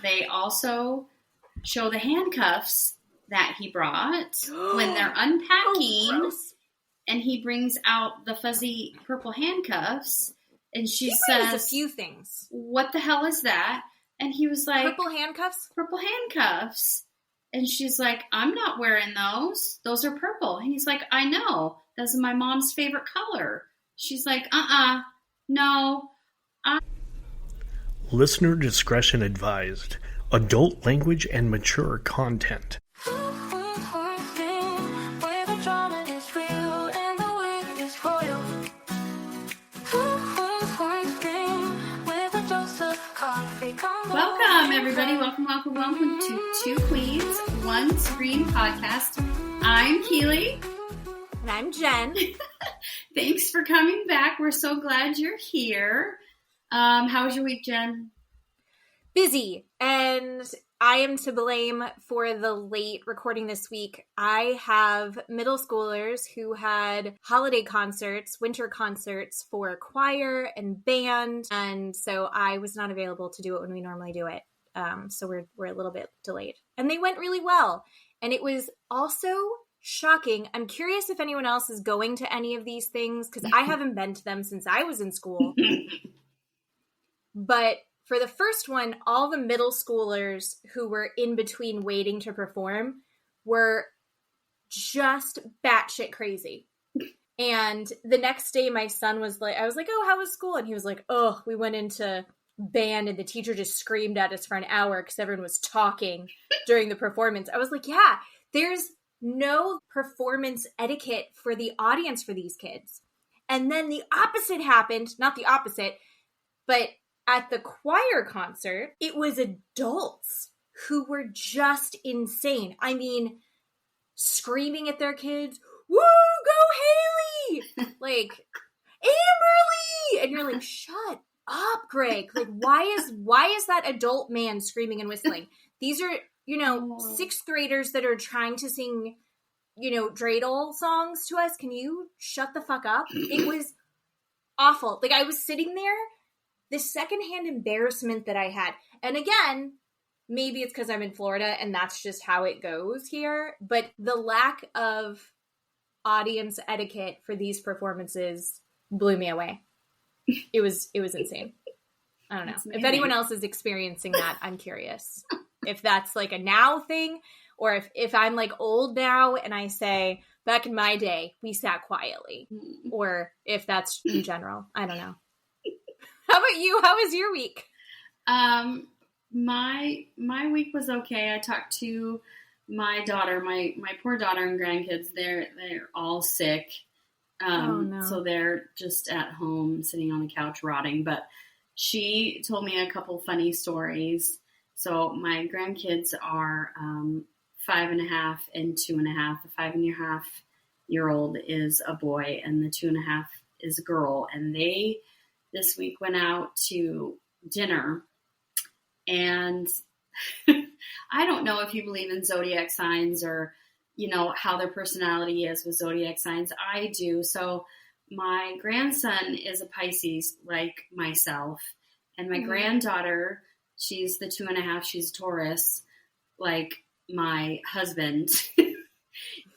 they also show the handcuffs that he brought when they're unpacking. And he brings out the fuzzy purple handcuffs. And she says, a few things. What the hell is that? And he was like, Purple handcuffs? Purple handcuffs. And she's like, I'm not wearing those. Those are purple. And he's like, I know. That's my mom's favorite color. She's like, no. Listener discretion advised. Adult language and mature content. Welcome, everybody. Welcome to Two Queens, One Screen Podcast. I'm Keeley. And I'm Jen. Thanks for coming back. We're so glad you're here. How was your week, Jen? Busy. And I am to blame for the late recording this week. I have middle schoolers who had holiday concerts, winter concerts for choir and band. And so I was not available to do it when we normally do it. So we're a little bit delayed. And they went really well. And it was also shocking. I'm curious if anyone else is going to any of these things, because I haven't been to them since I was in school. But for the first one, all the middle schoolers who were in between waiting to perform were just batshit crazy. And the next day, my son was like, I was like, oh, how was school? And he was like, oh, we went into band and the teacher just screamed at us for an hour because everyone was talking during the performance. I was like, yeah, there's no performance etiquette for the audience for these kids. And then the opposite happened, not the opposite, but at the choir concert, it was adults who were just insane. I mean, screaming at their kids, woo, go Haley! Like, Amberly! And you're like, shut up, Greg. Like, why is that adult man screaming and whistling? These are, sixth graders that are trying to sing, dreidel songs to us. Can you shut the fuck up? It was awful. Like, I was sitting there, the secondhand embarrassment that I had. And again, maybe it's because I'm in Florida and that's just how it goes here. But the lack of audience etiquette for these performances blew me away. It was insane. I don't know. If anyone else is experiencing that, I'm curious. If that's like a now thing, or if I'm like old now and I say, back in my day, we sat quietly. Or if that's in general. I don't know. How about you? How was your week? My week was okay. I talked to my daughter, my poor daughter and grandkids. They're all sick. Oh, no. So they're just at home sitting on the couch rotting. But she told me a couple funny stories. So my grandkids are 5.5 and 2.5. The 5.5-year-old is a boy and the 2.5 is a girl. And they this week went out to dinner, and I don't know if you believe in zodiac signs or, how their personality is with zodiac signs. I do. So my grandson is a Pisces like myself, and my granddaughter, she's the 2.5, she's Taurus like my husband.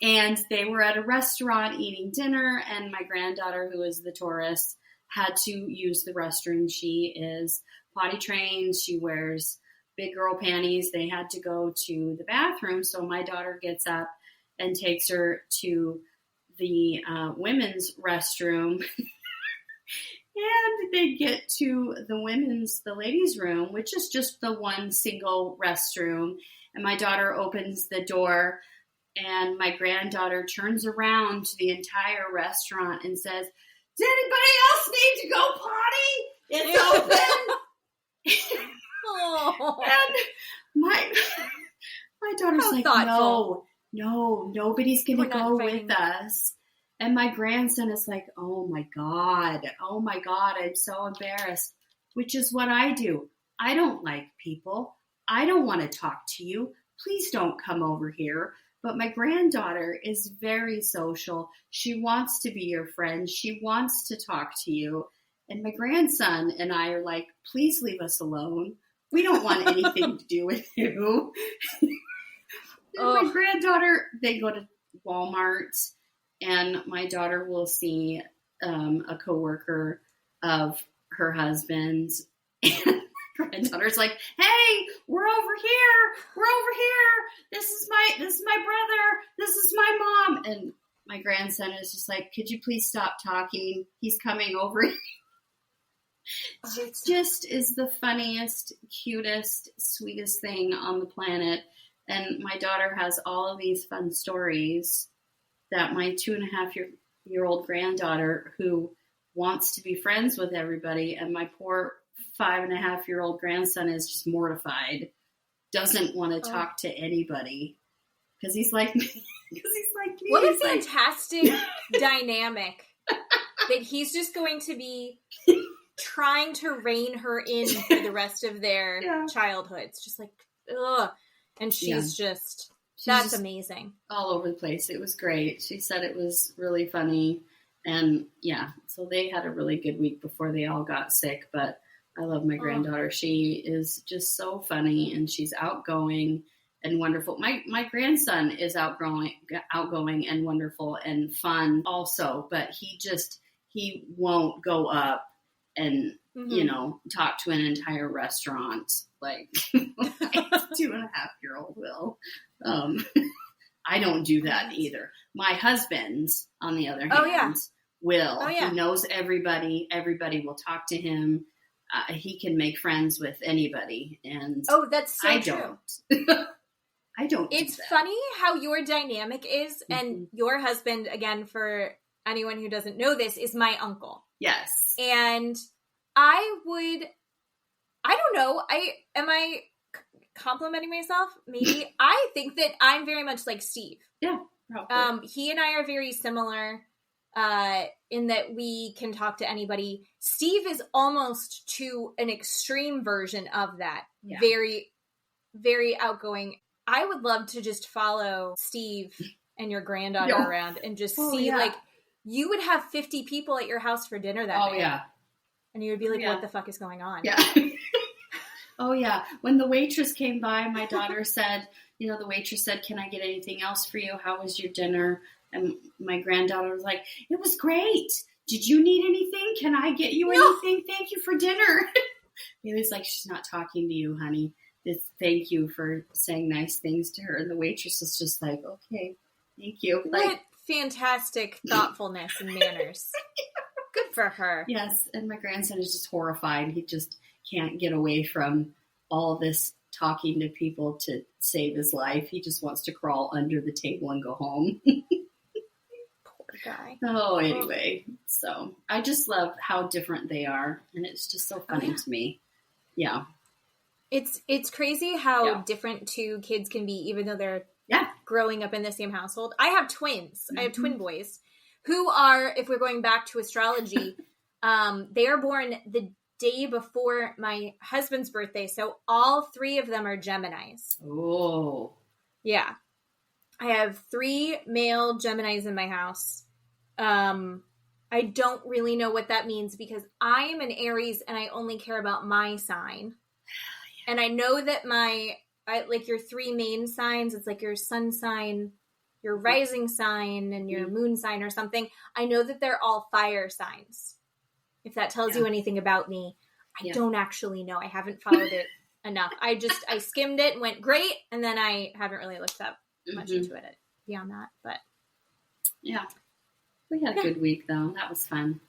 And they were at a restaurant eating dinner, and my granddaughter, who is the Taurus, had to use the restroom. She is potty trained. She wears big girl panties. They had to go to the bathroom. So my daughter gets up and takes her to the women's restroom. And they get to the ladies' room, which is just the one single restroom. And my daughter opens the door, and my granddaughter turns around to the entire restaurant and says, does anybody else need to go potty? It's open. Oh. And my daughter's like, thoughtful. No, nobody's going to go with us. And my grandson is like, oh my God, I'm so embarrassed, which is what I do. I don't like people. I don't want to talk to you. Please don't come over here. But my granddaughter is very social. She wants to be your friend. She wants to talk to you. And my grandson and I are like, please leave us alone. We don't want anything to do with you. My granddaughter, they go to Walmart, and my daughter will see a coworker of her husband's, and granddaughter's like, "Hey, we're over here. This is my brother. This is my mom." And my grandson is just like, "Could you please stop talking? He's coming over." It just is the funniest, cutest, sweetest thing on the planet. And my daughter has all of these fun stories that my 2.5-year-old granddaughter, who wants to be friends with everybody, and my poor 5.5-year-old grandson is just mortified, doesn't want to talk to anybody because he's like me. What a fantastic dynamic that he's just going to be trying to rein her in for the rest of their childhood. It's just like, ugh. And she's that's amazing. All over the place. It was great. She said it was really funny. And so they had a really good week before they all got sick. But I love my granddaughter. She is just so funny, and she's outgoing and wonderful. My grandson is outgoing and wonderful and fun also. But he won't go up and, talk to an entire restaurant like my 2.5-year-old will. I don't do that either. My husband's, on the other hand, will. Oh, yeah. He knows everybody. Everybody will talk to him. He can make friends with anybody. And that's so true. I don't. It's funny how your dynamic is, and your husband, again, for anyone who doesn't know this, is my uncle. Yes. And I don't know, am I complimenting myself? Maybe. I think that I'm very much like Steve. Yeah, probably. He and I are very similar in that we can talk to anybody. Steve is almost to an extreme version of that. Yeah. Very, very outgoing. I would love to just follow Steve and your granddaughter around and just see, like, you would have 50 people at your house for dinner that night. Oh, yeah. And you would be like, what the fuck is going on? Yeah. Oh, yeah. When the waitress came by, my daughter said, the waitress said, "Can I get anything else for you? How was your dinner?" And my granddaughter was like, "It was great. Did you need anything? Can I get you anything? Thank you for dinner." Bailey's like, "She's not talking to you, honey. Thank you for saying nice things to her." And the waitress is just like, "Okay, thank you." What fantastic thoughtfulness and manners. Good for her. Yes, and my grandson is just horrified. He just can't get away from all this talking to people to save his life. He just wants to crawl under the table and go home. Poor guy. Oh, anyway. So I just love how different they are, and it's just so funny to me. Yeah. It's crazy how different two kids can be, even though they're growing up in the same household. I have twins. Mm-hmm. I have twin boys who are, if we're going back to astrology, they are born the day before my husband's birthday. So all 3 of them are Geminis. Oh. Yeah. I have 3 male Geminis in my house. I don't really know what that means because I am an Aries and I only care about my sign. And I know that like your 3 main signs, it's like your sun sign, your rising sign, and your moon sign or something. I know that they're all fire signs. If that tells you anything about me, I don't actually know. I haven't followed it enough. I skimmed it and went great. And then I haven't really looked up much into it beyond that, but yeah, we had a good week though. That was fun.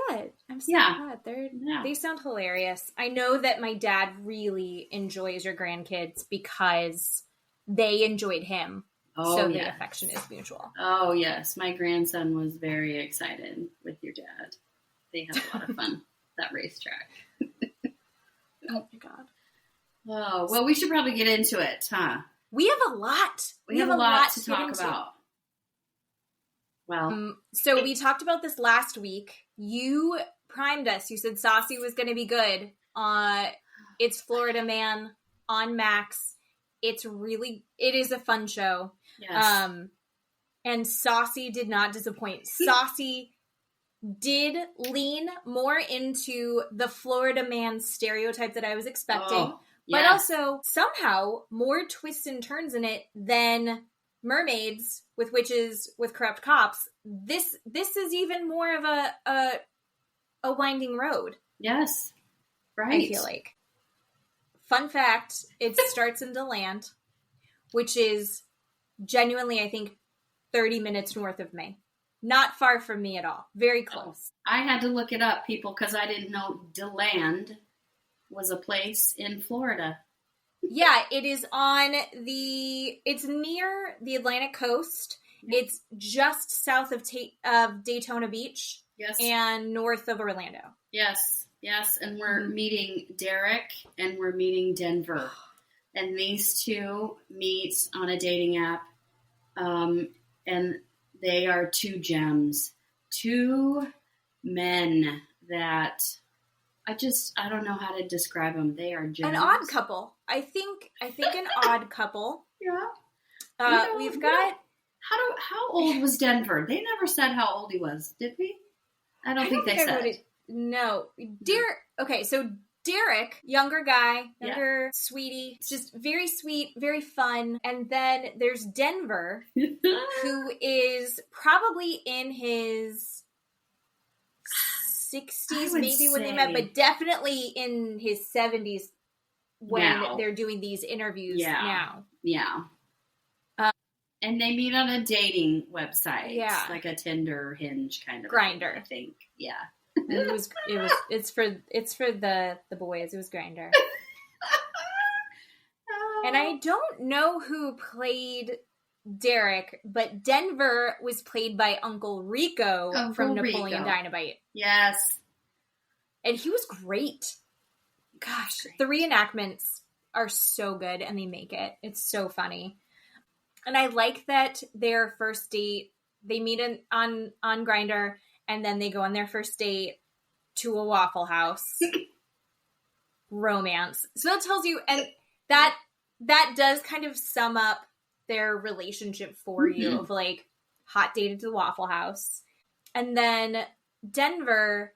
Good. I'm so glad. They sound hilarious. I know that my dad really enjoys your grandkids because they enjoyed him. So the affection is mutual. Oh, yes. My grandson was very excited with your dad. They had a lot of fun, that racetrack. Oh, my God. Oh, well, we should probably get into it, huh? We have a lot. We have a lot to talk about. Well. So we talked about this last week. You primed us. You said Saucy was going to be good. It's Florida Man on Max. It is a fun show. Yes. And Saucy did not disappoint. Saucy did lean more into the Florida Man stereotype that I was expecting. Oh, But also, somehow, more twists and turns in it than Mermaids with Witches with Corrupt Cops. This is even more of a winding road. Yes. Right. I feel like. Fun fact, it starts in DeLand, which is genuinely, I think, 30 minutes north of me. Not far from me at all. Very close. I had to look it up, people, because I didn't know DeLand was a place in Florida. Yeah, it is it's near the Atlantic coast. Yeah. It's just south of Daytona Beach. Yes. And north of Orlando. Yes. And we're meeting Derek and we're meeting Denver. And these two meet on a dating app. And they are two gems. Two men that I don't know how to describe them. They are gems. An odd couple. I think an odd couple. Yeah. We've got... How old was Denver? They never said how old he was, did we? I don't think they said. No. Okay, so Derek, younger guy, sweetie, just very sweet, very fun. And then there's Denver, who is probably in his 60s, maybe when they met, but definitely in his 70s when they're doing these interviews now. Yeah. And they meet on a dating website. Yeah. Like a Tinder, Hinge kind of Grindr, I think. Yeah. And it's for the boys. It was Grindr. And I don't know who played Derek, but Denver was played by Uncle Rico from Napoleon Dynamite. Yes. And he was great. Gosh, the reenactments are so good and they make it. It's so funny. And I like that their first date, they meet on Grindr, and then they go on their first date to a Waffle House. Romance. So that tells you, and that does kind of sum up their relationship for you, of like, hot dated to the Waffle House. And then Denver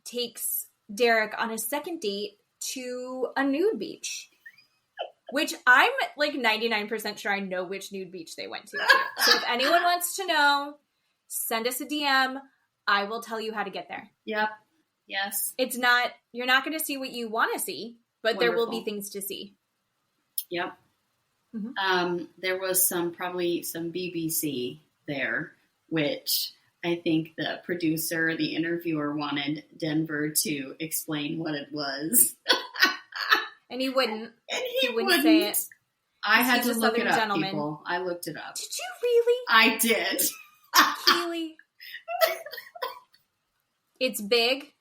takes Derek on a second date to a nude beach. Which I'm like 99% sure I know which nude beach they went to. So if anyone wants to know, send us a DM. I will tell you how to get there. Yep. Yes. You're not going to see what you want to see, but there will be things to see. Yep. Mm-hmm. There was probably some BBC there, which I think the producer, the interviewer wanted Denver to explain what it was. And he wouldn't. And he wouldn't say it. I had to look it up, people. I looked it up. Did you really? I did. Keeley. It's big.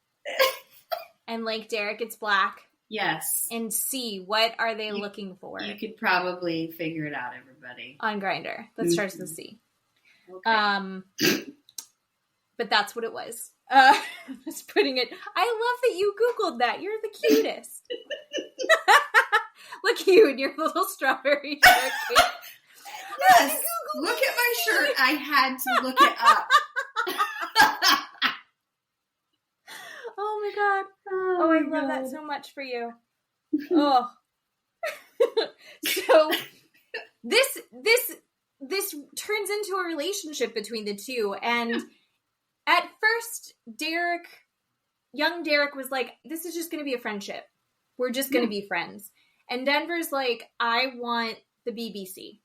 And like Derek, it's black. Yes. And C, what are they looking for? You could probably figure it out, everybody. On Grindr. That starts with C. Okay. But that's what it was. Just putting it. I love that you Googled that. You're the cutest. Look at you in your little strawberry shirt. Yes. Look at my shirt. I had to look it up. Oh my god. Oh, I love that so much for you. Oh. So this turns into a relationship between the two, and at first young Derek was like, this is just going to be a friendship. We're just going to be friends. And Denver's like, I want the BBC.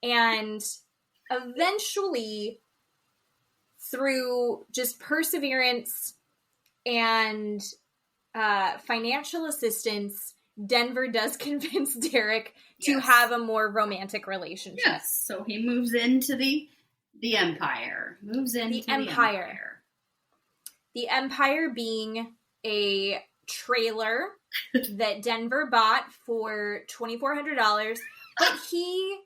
And eventually, through just perseverance and financial assistance, Denver does convince Derek to have a more romantic relationship. Yes, so he moves into the Empire. The Empire. The Empire being a trailer that Denver bought for $2,400. But he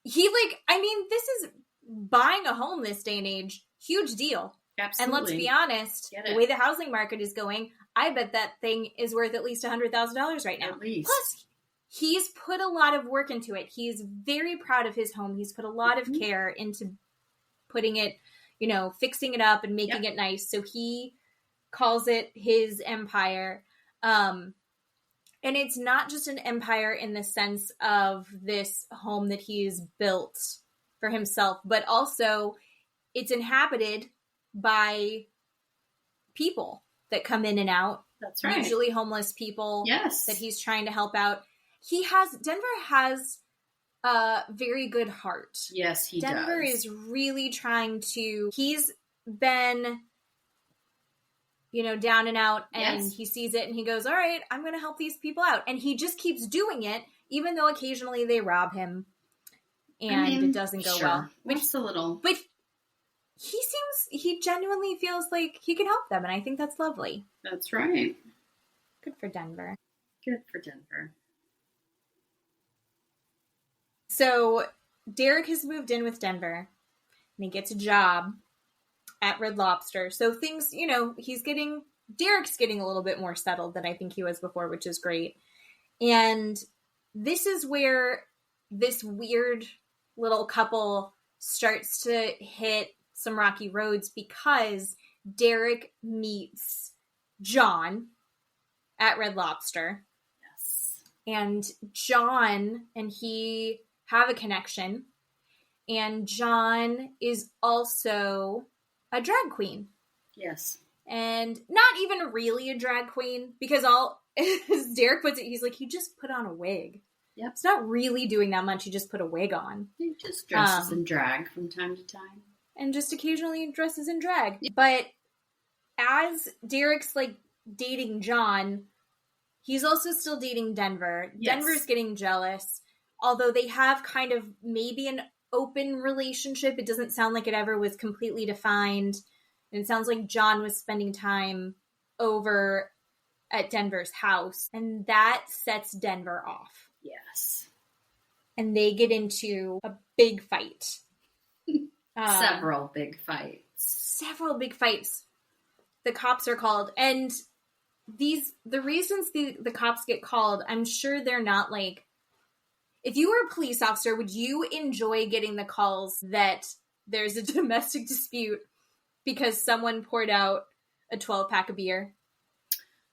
like, I mean, this is buying a home this day and age. Huge deal. Absolutely. And let's be honest, the way the housing market is going, I bet that thing is worth at least $100,000 right now. At least. Plus, he's put a lot of work into it. He's very proud of his home. He's put a lot of care into putting it, fixing it up and making it nice. So he calls it his empire. And it's not just an empire in the sense of this home that he's built for himself, but also it's inhabited by people that come in and out. That's right. Usually homeless people. Yes. That he's trying to help out. Denver has a very good heart. Yes, he Denver does. is really trying to, he's been, down and out, and he sees it and he goes, all right, I'm going to help these people out. And he just keeps doing it, even though occasionally they rob him and it doesn't go well. What's a little... But he genuinely feels like he can help them, and I think that's lovely. That's right. Good for Denver. Good for Denver. So Derek has moved in with Denver, and he gets a job at Red Lobster. So things, Derek's getting a little bit more settled than I think he was before, which is great. And this is where this weird little couple starts to hit some rocky roads, because Derek meets John at Red Lobster. Yes. And John and he have a connection. And John is also a drag queen. Yes. And not even really a drag queen, because as Derek puts it, he's like, he just put on a wig. Yep. It's not really doing that much. He just put a wig on. He just dresses in drag from time to time. And just occasionally dresses in drag. But as Derek's dating John, he's also still dating Denver. Yes. Denver's getting jealous. Although they have kind of maybe an open relationship. It doesn't sound like it ever was completely defined. And it sounds like John was spending time over at Denver's house. And that sets Denver off. Yes. And they get into a big fight. Several big fights. The cops are called. And the reasons the cops get called, I'm sure they're not if you were a police officer, would you enjoy getting the calls that there's a domestic dispute because someone poured out a 12-pack of beer?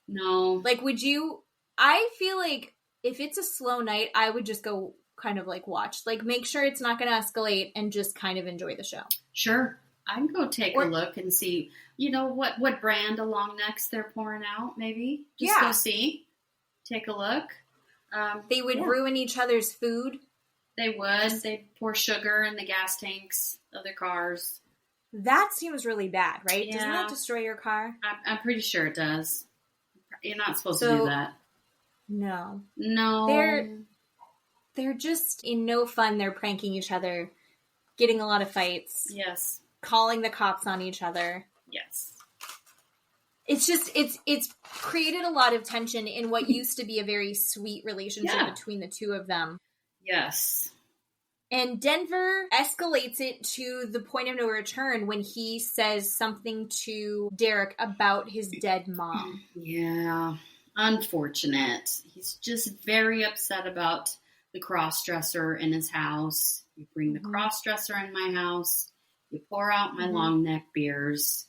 No. Would you? I feel like if it's a slow night, I would just go kind of watch. Make sure it's not going to escalate and just kind of enjoy the show. Sure. I can go take a look and see, what brand of long necks they're pouring out, maybe. Just go see. Take a look. They would ruin each other's food. They would. They'd pour sugar in the gas tanks of their cars. That seems really bad, right? Yeah. Doesn't that destroy your car? I'm pretty sure it does. You're not supposed to do that. No. They're just in no fun. They're pranking each other, getting a lot of fights. Yes. Calling the cops on each other. Yes. It's just, it's created a lot of tension in what used to be a very sweet relationship between the two of them. Yes. And Denver escalates it to the point of no return when he says something to Derek about his dead mom. Yeah. Unfortunate. He's just very upset about the cross-dresser in his house. You bring the cross-dresser in my house. You pour out my long neck beers.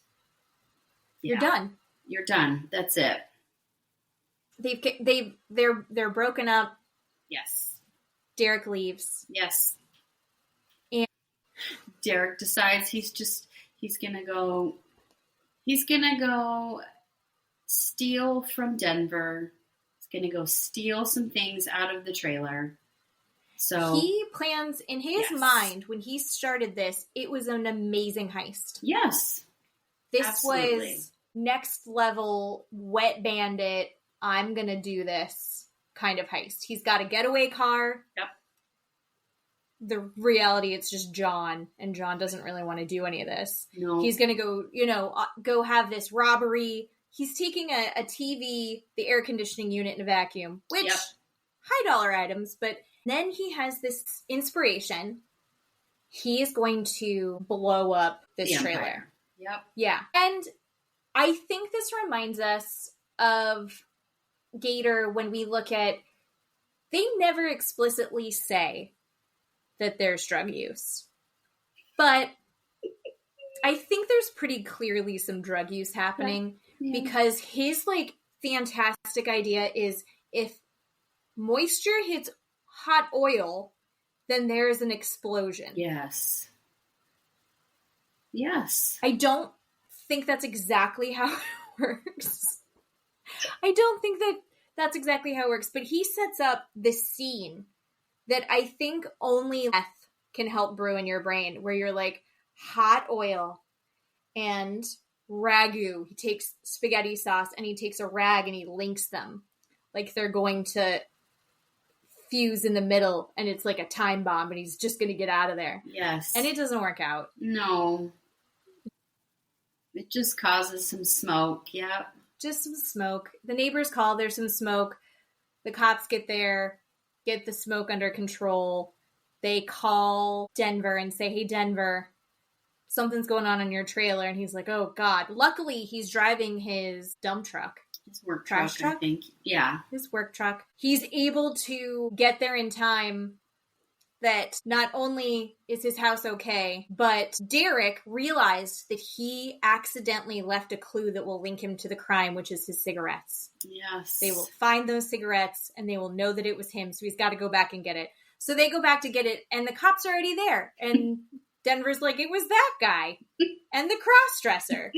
Yeah. You're done. You're done. That's it. They're broken up. Yes. Derek leaves. Yes. And Derek decides he's gonna go steal from Denver. He's gonna go steal some things out of the trailer. So he plans in his mind, when he started this, it was an amazing heist. Yes. This Absolutely. was next level wet bandit, I'm going to do this kind of heist. He's got a getaway car. Yep. The reality, it's just John, and John doesn't really want to do any of this. No. He's going to go have this robbery. He's taking a TV, the air conditioning unit, and a vacuum, which high dollar items, but then he has this inspiration. He is going to blow up this trailer. Yep. Yeah. And I think this reminds us of Gator when we look at, they never explicitly say that there's drug use. But I think there's pretty clearly some drug use happening because his fantastic idea is if moisture hits hot oil, then there's an explosion. Yes. Yes. I don't think that's exactly how it works. I don't think that that's exactly how it works, but he sets up this scene that I think only meth can help brew in your brain, where you're like, hot oil and ragu. He takes spaghetti sauce and he takes a rag and he links them like they're going to fuse in the middle, and it's like a time bomb and he's just going to get out of there. Yes. And it doesn't work out. No. It just causes some smoke. Yep. Just some smoke. The neighbors call, there's some smoke. The cops get there, get the smoke under control. They call Denver and say, hey, Denver, something's going on in your trailer. And he's like, oh, God. Luckily, he's driving his dump truck. His work Trash truck, I think. Yeah. His work truck. He's able to get there in time that not only is his house okay, but Derek realized that he accidentally left a clue that will link him to the crime, which is his cigarettes. Yes. They will find those cigarettes and they will know that it was him, so he's got to go back and get it. So they go back to get it, and the cops are already there. And Denver's like, it was that guy and the cross-dresser.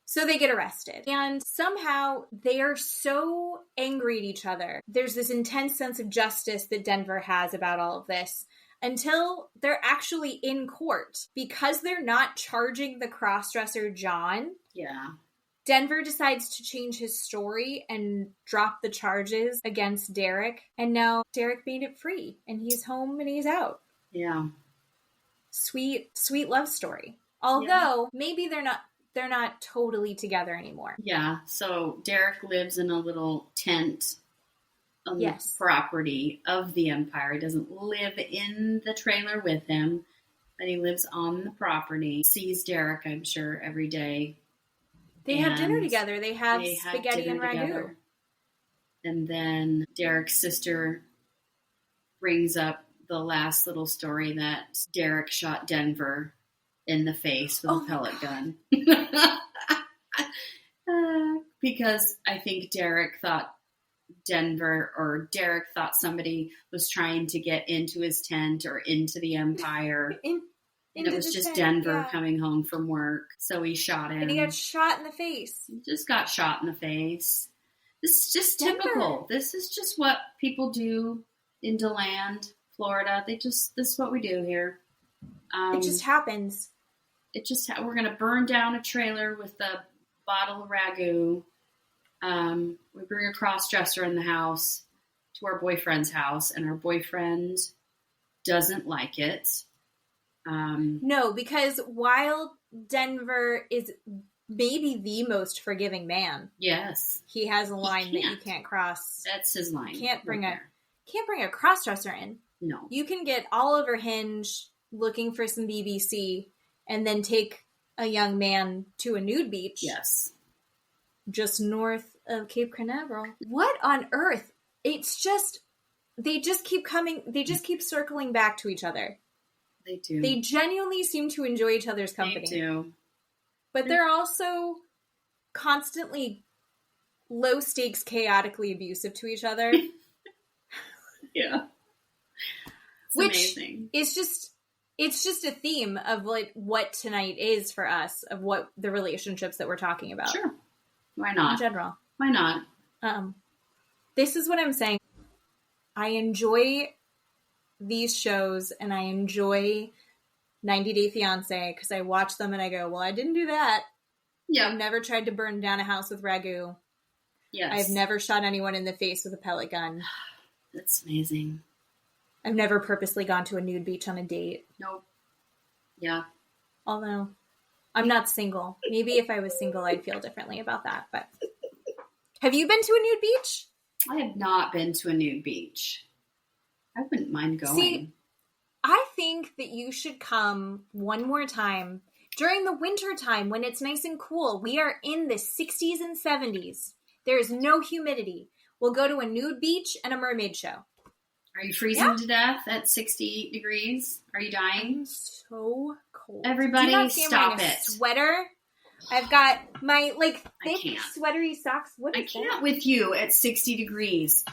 So they get arrested. And somehow they are so angry at each other. There's this intense sense of justice that Denver has about all of this until they're actually in court. Because they're not charging the cross-dresser John. Yeah. Denver decides to change his story and drop the charges against Derek. And now Derek made it free. And he's home and he's out. Yeah. Sweet, sweet love story. Although maybe they're not totally together anymore. Yeah, so Derek lives in a little tent on the property of the Empire. He doesn't live in the trailer with him, but he lives on the property. Sees Derek, I'm sure, every day. They have dinner together. They have spaghetti and ragu. Together. And then Derek's sister brings up the last little story that Derek shot Denver in the face with a pellet gun. Because I think Derek thought somebody was trying to get into his tent or into the Empire. And it was just Denver coming home from work. So he shot him. And he got shot in the face. He just got shot in the face. This is just typical. This is just what people do in DeLand, Florida. This is what we do here. It just happens. We're going to burn down a trailer with a bottle of ragu. We bring a cross-dresser in the house to our boyfriend's house, and our boyfriend doesn't like it. No, because while Denver is maybe the most forgiving man, yes, he has a line that you can't cross. That's his line. Can't bring a cross-dresser in. No, you can get all over Hinge looking for some BBC. And then take a young man to a nude beach. Yes. Just north of Cape Canaveral. What on earth? It's just, they just keep circling back to each other. They do. They genuinely seem to enjoy each other's company. They do. But they're also constantly low stakes, chaotically abusive to each other. Yeah. It's amazing. It's just a theme of like what tonight is for us, of what the relationships that we're talking about. Sure. Why not? In general. Why not? This is what I'm saying. I enjoy these shows and I enjoy 90 Day Fiance because I watch them and I go, well, I didn't do that. Yeah. I've never tried to burn down a house with ragu. Yes. I've never shot anyone in the face with a pellet gun. That's amazing. I've never purposely gone to a nude beach on a date. Nope. Yeah. Although, I'm not single. Maybe if I was single, I'd feel differently about that. But have you been to a nude beach? I have not been to a nude beach. I wouldn't mind going. See, I think that you should come one more time during the winter time when it's nice and cool. We are in the 60s and 70s. There is no humidity. We'll go to a nude beach and a mermaid show. Are you freezing to death at 60 degrees? Are you dying? I'm so cold. Everybody, stop it. Sweater. I've got my thick sweatery socks. What is I can't with you at 60 degrees.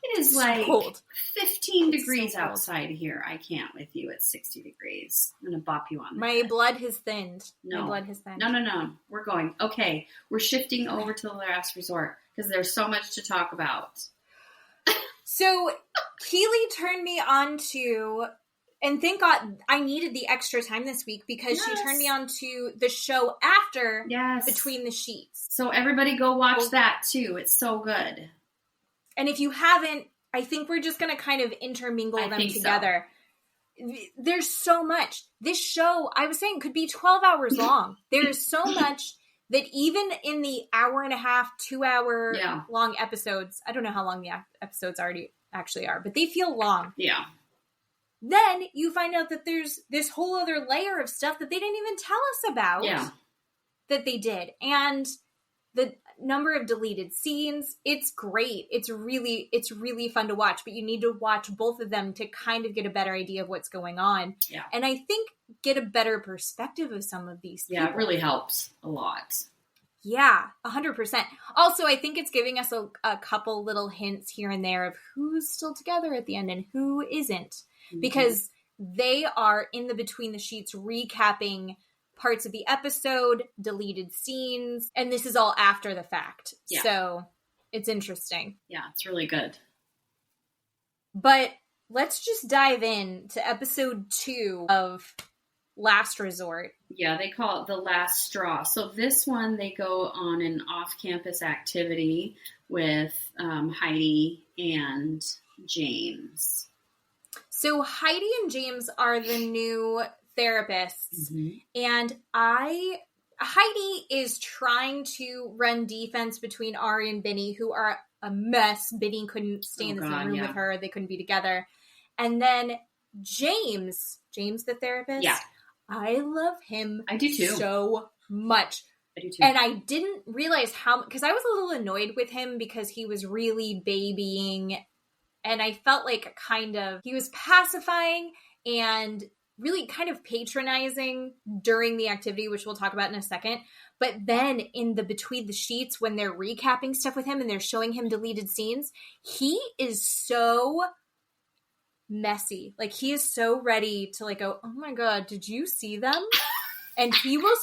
It is like cold. 15 degrees outside here. I can't with you. It's 60 degrees. I'm going to bop you on the My head. blood has thinned. No. My blood has thinned. No. We're going. Okay. We're shifting over to The Last Resort because there's so much to talk about. So Keeley turned me on to, and thank God I needed the extra time this week because she turned me on to the show after Between the Sheets. So everybody go watch that too. It's so good. And if you haven't, I think we're just going to kind of intermingle them together. So. There's so much. This show, I was saying, could be 12 hours long. There is so much that even in the hour and a half, 2 hour long episodes, I don't know how long the episodes actually are, but they feel long. Yeah. Then you find out that there's this whole other layer of stuff that they didn't even tell us about that they did. And the number of deleted scenes, it's great. It's really fun to watch, but you need to watch both of them to kind of get a better idea of what's going on. Yeah. And I think get a better perspective of some of these people. Yeah, it really helps a lot. Yeah, 100%. Also, I think it's giving us a couple little hints here and there of who's still together at the end and who isn't. Mm-hmm. Because they are in the Between the Sheets recapping parts of the episode, deleted scenes, and this is all after the fact. Yeah. So it's interesting. Yeah, it's really good. But let's just dive in to episode 2 of Last Resort. Yeah, they call it The Last Straw. So this one, they go on an off-campus activity with Heidi and James. So Heidi and James are the new therapists, and Heidi is trying to run defense between Ari and Benny, who are a mess. Benny couldn't stay in the same room with her. They couldn't be together. And then James the therapist, I love him. I do too. So much. I do too. And I didn't realize because I was a little annoyed with him because he was really babying, and I felt like he was pacifying and really kind of patronizing during the activity, which we'll talk about in a second. But then in the Between the Sheets, when they're recapping stuff with him and they're showing him deleted scenes, he is so messy. Like, he is so ready to go, oh my God, did you see them? And he will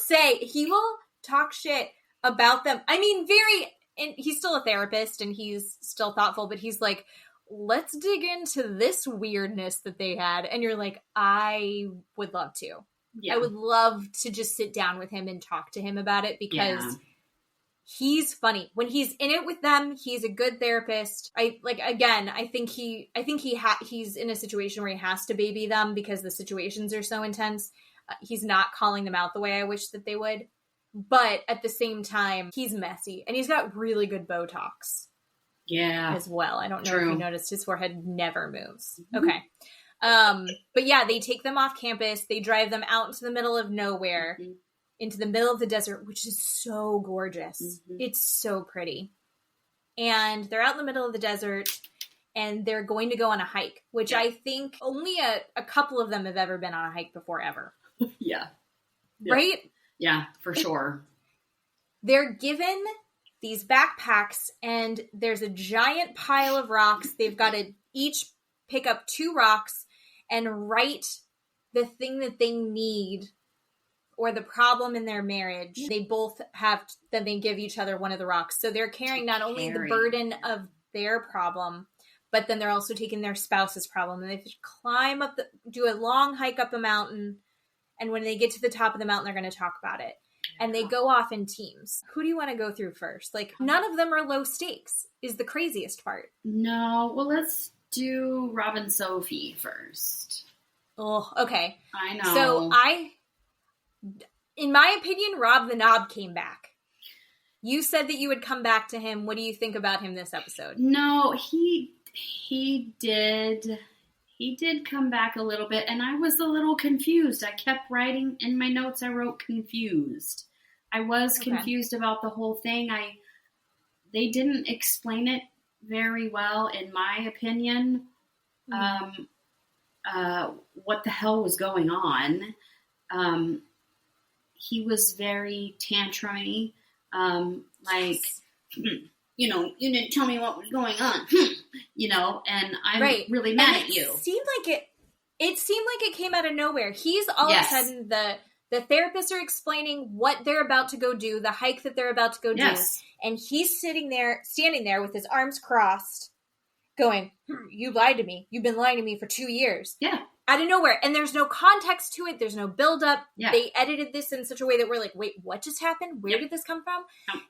talk shit about them. I mean, and he's still a therapist and he's still thoughtful, but he's like, let's dig into this weirdness that they had. And you're like, I would love to. Yeah. I would love to just sit down with him and talk to him about it because he's funny. When he's in it with them, he's a good therapist. I think he's in a situation where he has to baby them because the situations are so intense. He's not calling them out the way I wish that they would. But at the same time, he's messy and he's got really good Botox. Yeah. As well. I don't know if you noticed his forehead never moves. Mm-hmm. Okay. But yeah, they take them off campus. They drive them out into the middle of nowhere, into the middle of the desert, which is so gorgeous. Mm-hmm. It's so pretty. And they're out in the middle of the desert and they're going to go on a hike, which I think only a couple of them have ever been on a hike before ever. Yeah. Right? Yeah, for sure. They're given these backpacks and there's a giant pile of rocks. They've got to each pick up 2 rocks and write the thing that they need or the problem in their marriage. They both then they give each other one of the rocks. So they're carrying not only the burden of their problem, but then they're also taking their spouse's problem. And they have to climb up do a long hike up a mountain. And when they get to the top of the mountain, they're going to talk about it. And they go off in teams. Who do you want to go through first? None of them are low stakes is the craziest part. No. Well, let's do Rob and Sophie first. Oh, okay. I know. So in my opinion, Rob the Knob came back. You said that you would come back to him. What do you think about him this episode? No, he did. He did come back a little bit, and I was a little confused. I kept writing in my notes, I wrote confused. I was confused about the whole thing. They didn't explain it very well, in my opinion, what the hell was going on. He was very tantrumy. you didn't tell me what was going on, and I'm really mad at you. It seemed like it came out of nowhere. He's all of a sudden, the therapists are explaining what they're about to go do, the hike that they're about to go do. And he's standing there with his arms crossed, going, you lied to me. You've been lying to me for 2 years. Yeah. Out of nowhere. And there's no context to it. There's no buildup. Yeah. They edited this in such a way that we're like, wait, what just happened? Where did this come from?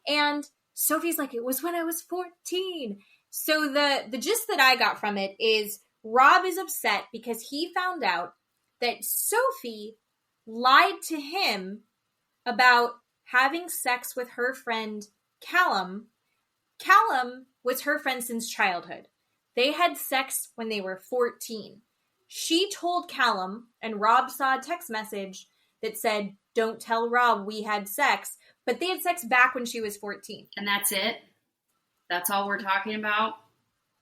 And Sophie's like, it was when I was 14. So the gist that I got from it is Rob is upset because he found out that Sophie lied to him about having sex with her friend Callum. Callum was her friend since childhood. They had sex when they were 14. She told Callum, and Rob saw a text message that said, don't tell Rob we had sex. But they had sex back when she was 14. And that's it? That's all we're talking about?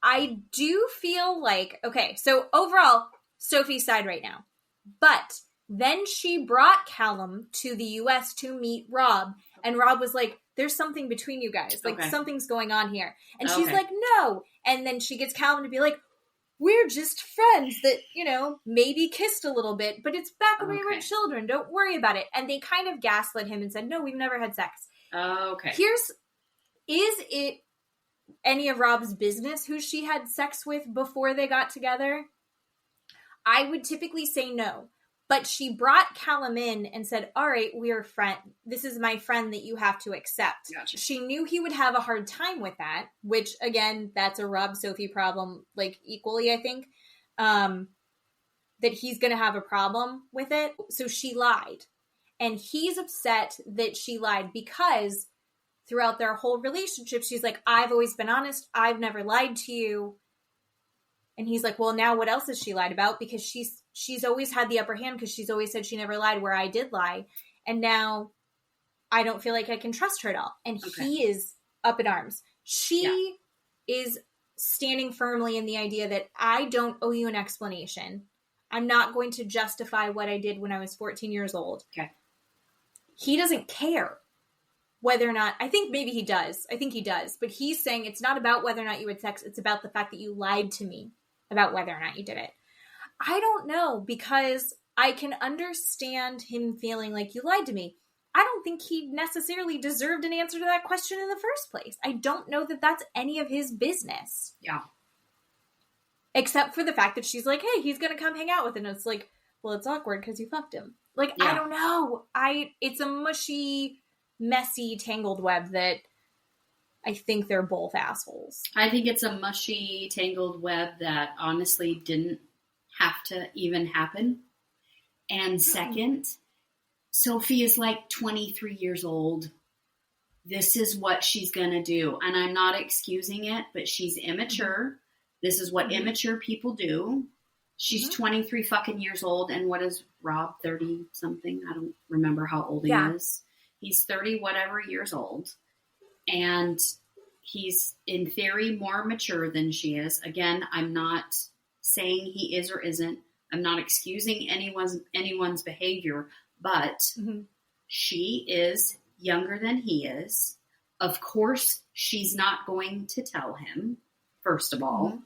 I do feel like, okay, so overall, Sophie's side right now. But then she brought Callum to the U.S. to meet Rob. And Rob was like, there's something between you guys. Like, something's going on here. And she's like, no. And then she gets Callum to be like, we're just friends that, maybe kissed a little bit, but it's back when we were children. Don't worry about it. And they kind of gaslit him and said, no, we've never had sex. Okay. Is it any of Rob's business who she had sex with before they got together? I would typically say no. But she brought Callum in and said, all right, we're friends. This is my friend that you have to accept. Gotcha. She knew he would have a hard time with that, which, again, that's a Rob-Sophie problem, like, equally, I think, that he's going to have a problem with it. So she lied. And he's upset that she lied because throughout their whole relationship, she's like, I've always been honest. I've never lied to you. And he's like, well, now what else has she lied about? Because she's always had the upper hand because she's always said she never lied where I did lie. And now I don't feel like I can trust her at all. And he is up in arms. She is standing firmly in the idea that I don't owe you an explanation. I'm not going to justify what I did when I was 14 years old. Okay. He doesn't care whether or not, I think maybe he does. I think he does. But he's saying it's not about whether or not you had sex. It's about the fact that you lied to me about whether or not you did it. I don't know, because I can understand him feeling like you lied to me. I don't think he necessarily deserved an answer to that question in the first place. I don't know that that's any of his business. Yeah. Except for the fact that she's like, hey, he's going to come hang out with him. And it's like, well, it's awkward because you fucked him. Like, I don't know. It's a mushy, messy, tangled web that I think they're both assholes. I think it's a mushy, tangled web that honestly didn't have to even happen. And second, Sophie is like 23 years old. This is what she's going to do. And I'm not excusing it, but she's immature. This is what immature people do. She's 23 fucking years old. And what is Rob, 30 something? I don't remember how old he is. He's 30 whatever years old. And he's, in theory, more mature than she is. Again, I'm not saying he is or isn't. I'm not excusing anyone's behavior, but she is younger than he is. Of course, she's not going to tell him, first of all.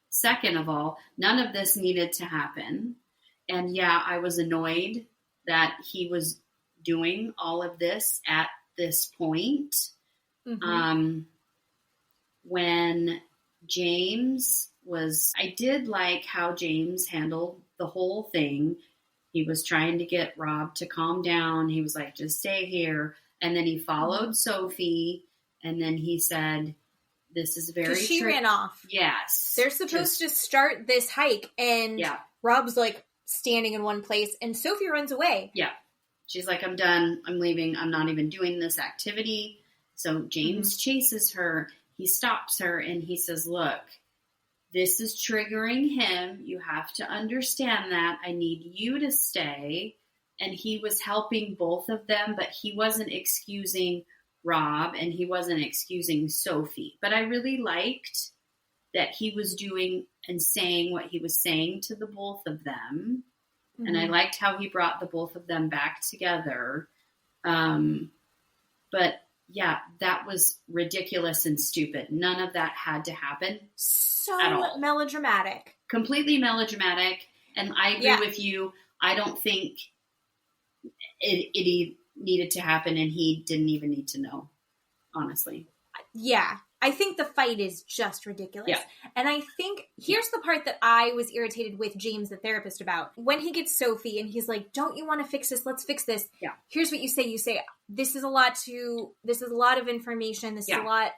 Second of all, none of this needed to happen. And yeah, I was annoyed that he was doing all of this at this point. When James was, I did like how James handled the whole thing. He was trying to get Rob to calm down. He was like, just stay here. And then he followed Sophie. And then he said, this is very true. She ran off. Yes. They're supposed to start this hike. And Rob's like standing in one place. And Sophie runs away. Yeah. She's like, I'm done. I'm leaving. I'm not even doing this activity. So James chases her. He stops her and he says, look, this is triggering him. You have to understand that. I need you to stay. And he was helping both of them, but he wasn't excusing Rob and he wasn't excusing Sophie. But I really liked that he was doing and saying what he was saying to the both of them. And I liked how he brought the both of them back together. But yeah, that was ridiculous and stupid. None of that had to happen. So at all. melodramatic. Completely melodramatic. And I agree with you. I don't think it needed to happen, and he didn't even need to know, honestly. Yeah. I think the fight is just ridiculous. Yeah. And I think here's the part that I was irritated with James, the therapist, about. When he gets Sophie and he's like, don't you want to fix this? Let's fix this. Yeah. Here's what you say. You say, this is a lot of information. This is a lot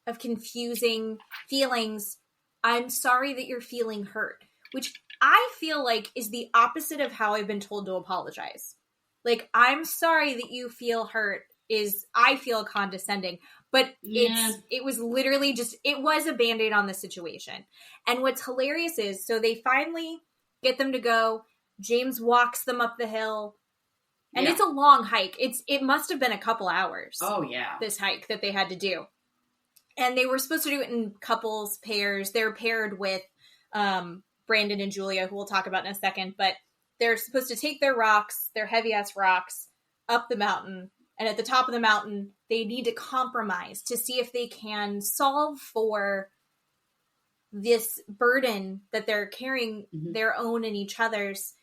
of confusing feelings. I'm sorry that you're feeling hurt, which I feel like is the opposite of how I've been told to apologize. Like, I'm sorry that you feel hurt I feel condescending, but it was literally just, it was a Band-Aid on the situation. And what's hilarious is, so they finally get them to go. James walks them up the hill, and it's a long hike. It must have been a couple hours. Oh yeah. This hike that they had to do. And they were supposed to do it in couples, pairs. They're paired with, Brandon and Julia, who we'll talk about in a second, but they're supposed to take their rocks, their heavy-ass rocks, up the mountain, and at the top of the mountain, they need to compromise to see if they can solve for this burden that they're carrying, their own and each other's.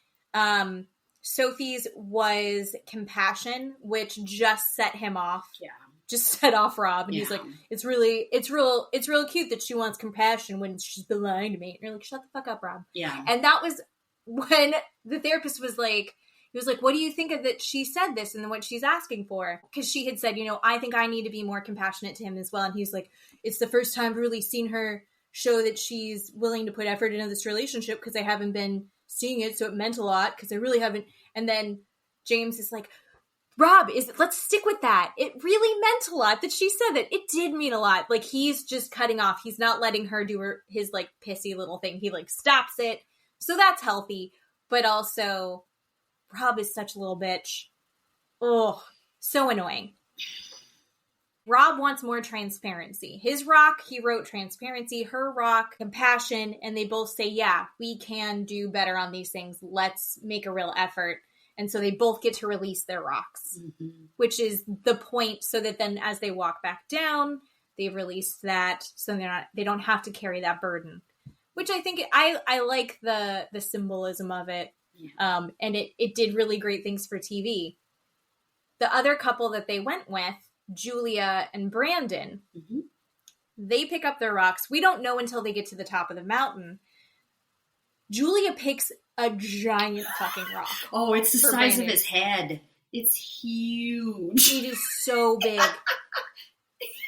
Sophie's was compassion, which just set him off. Yeah. Just set off Rob, and he's like, it's real cute that she wants compassion when she's been lying to me. And you're like, shut the fuck up, Rob. Yeah. And that was when the therapist was like, he was like, what do you think of that she said this and what she's asking for? Because she had said, I think I need to be more compassionate to him as well. And he was like, it's the first time I've really seen her show that she's willing to put effort into this relationship, because I haven't been seeing it, so it meant a lot, because I really haven't. And then James is like, Rob, let's stick with that. It really meant a lot that she said that. It did mean a lot. Like, he's just cutting off. He's not letting her do his, like, pissy little thing. He, like, stops it. So that's healthy. But also, Rob is such a little bitch. Oh, so annoying. Rob wants more transparency. His rock, he wrote transparency. Her rock, compassion. And they both say, yeah, we can do better on these things. Let's make a real effort. And so they both get to release their rocks, which is the point, so that then as they walk back down, they've released that, so they don't have to carry that burden, which I think I like the symbolism of it. Yeah. And it did really great things for TV. The other couple that they went with, Julia and Brandon, they pick up their rocks. We don't know until they get to the top of the mountain. Julia picks a giant fucking rock. Oh, it's the size of his head. It's huge. It is so big.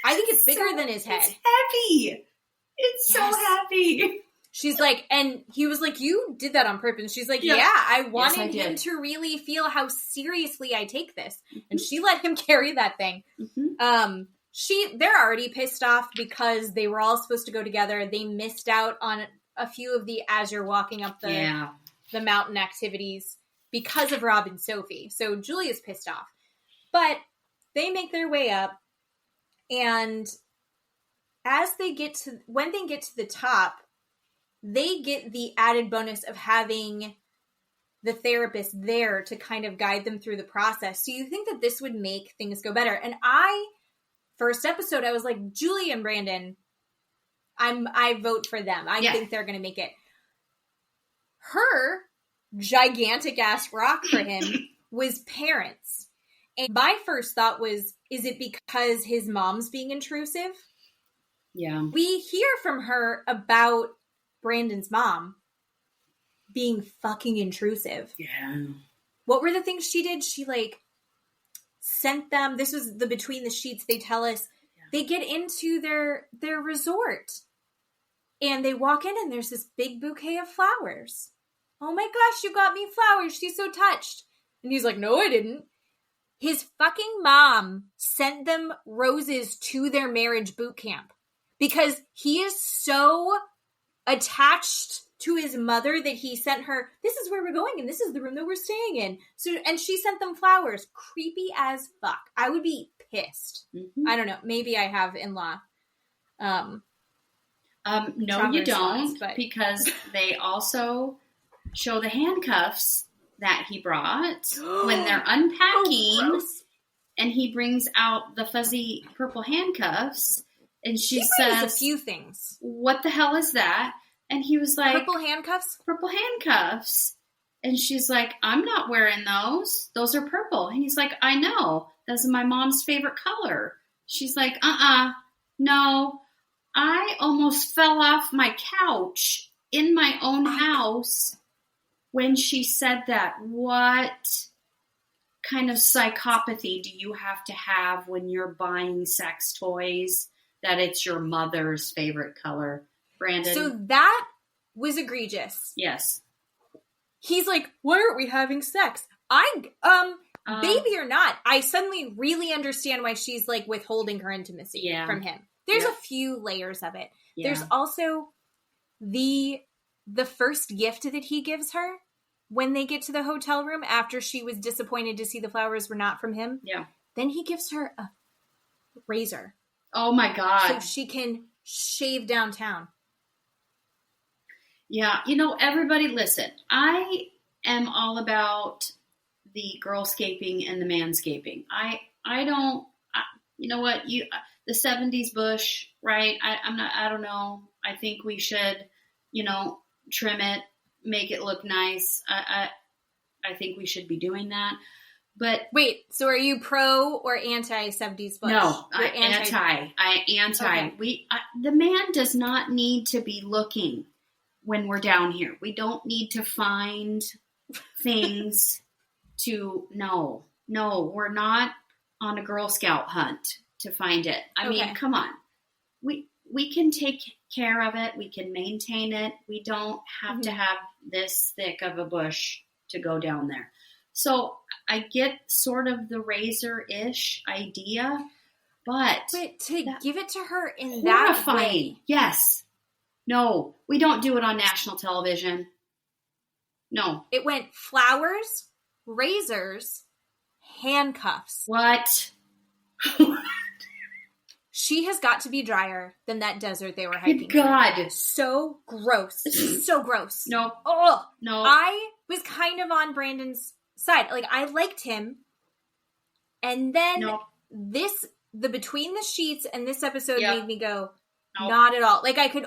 I think it's bigger than his head. It's heavy. It's so heavy. She's like, and he was like, you did that on purpose. She's like, yeah, I wanted him to really feel how seriously I take this. And she let him carry that thing. They're already pissed off because they were all supposed to go together. They missed out on a few of the as you're walking up the mountain activities because of Rob and Sophie. So Julia's pissed off. But they make their way up, and when they get to the top, they get the added bonus of having the therapist there to kind of guide them through the process. So you think that this would make things go better. And first episode, I was like, Julie and Brandon, I vote for them. I think they're going to make it. Her gigantic ass rock for him was parents. And my first thought was, is it because his mom's being intrusive? Yeah. We hear from her about Brandon's mom being fucking intrusive. Yeah. What were the things she did? She sent them, this was the between the sheets, they tell us, they get into their resort, and they walk in, and there's this big bouquet of flowers. Oh my gosh, you got me flowers. She's so touched. And he's like, no, I didn't. His fucking mom sent them roses to their marriage boot camp because he is so attached to his mother that he sent her, this is where we're going, and this is the room that we're staying in. So, and she sent them flowers. Creepy as fuck. I would be pissed. I don't know. Maybe I have in-law. No, you don't, because they also show the handcuffs that he brought when they're unpacking. and he brings out the fuzzy purple handcuffs, and she says a few things. What the hell is that? And he was like, Purple handcuffs? Purple handcuffs. And she's like, I'm not wearing those. Those are purple. And he's like, I know. That's my mom's favorite color. She's like, no. I almost fell off my couch in my own house when she said that. What kind of psychopathy do you have when you're buying sex toys that it's your mother's favorite color? Brandon? So that was egregious. Yes. He's like, why aren't we having sex? Baby or not, I suddenly really understand why she's like withholding her intimacy from him. There's a few layers of it. Yeah. There's also the first gift that he gives her when they get to the hotel room after she was disappointed to see the flowers were not from him. Yeah. Then he gives her a razor. Oh my God. So she can shave downtown. Yeah. Everybody listen. I am all about the girlscaping and the manscaping. I don't, you know what, the 70s bush, right? I don't know. I think we should, trim it, make it look nice. I think we should be doing that. But wait, so are you pro or anti 70s bush? No, anti. Okay. The man does not need to be looking when we're down here. We don't need to find things to no, we're not on a Girl Scout hunt to find it. I mean, come on. We can take care of it. We can maintain it. We don't have to have this thick of a bush to go down there. So I get sort of the razor-ish idea, but to give it to her in that way. Yes. No, we don't do it on national television. No. It went flowers, razors, handcuffs. What? She has got to be drier than that desert they were hiking. God. Through. So gross. So gross. No. Oh. No. I was kind of on Brandon's side. Like, I liked him. And then the Between the Sheets and this episode made me go, not at all. Like, not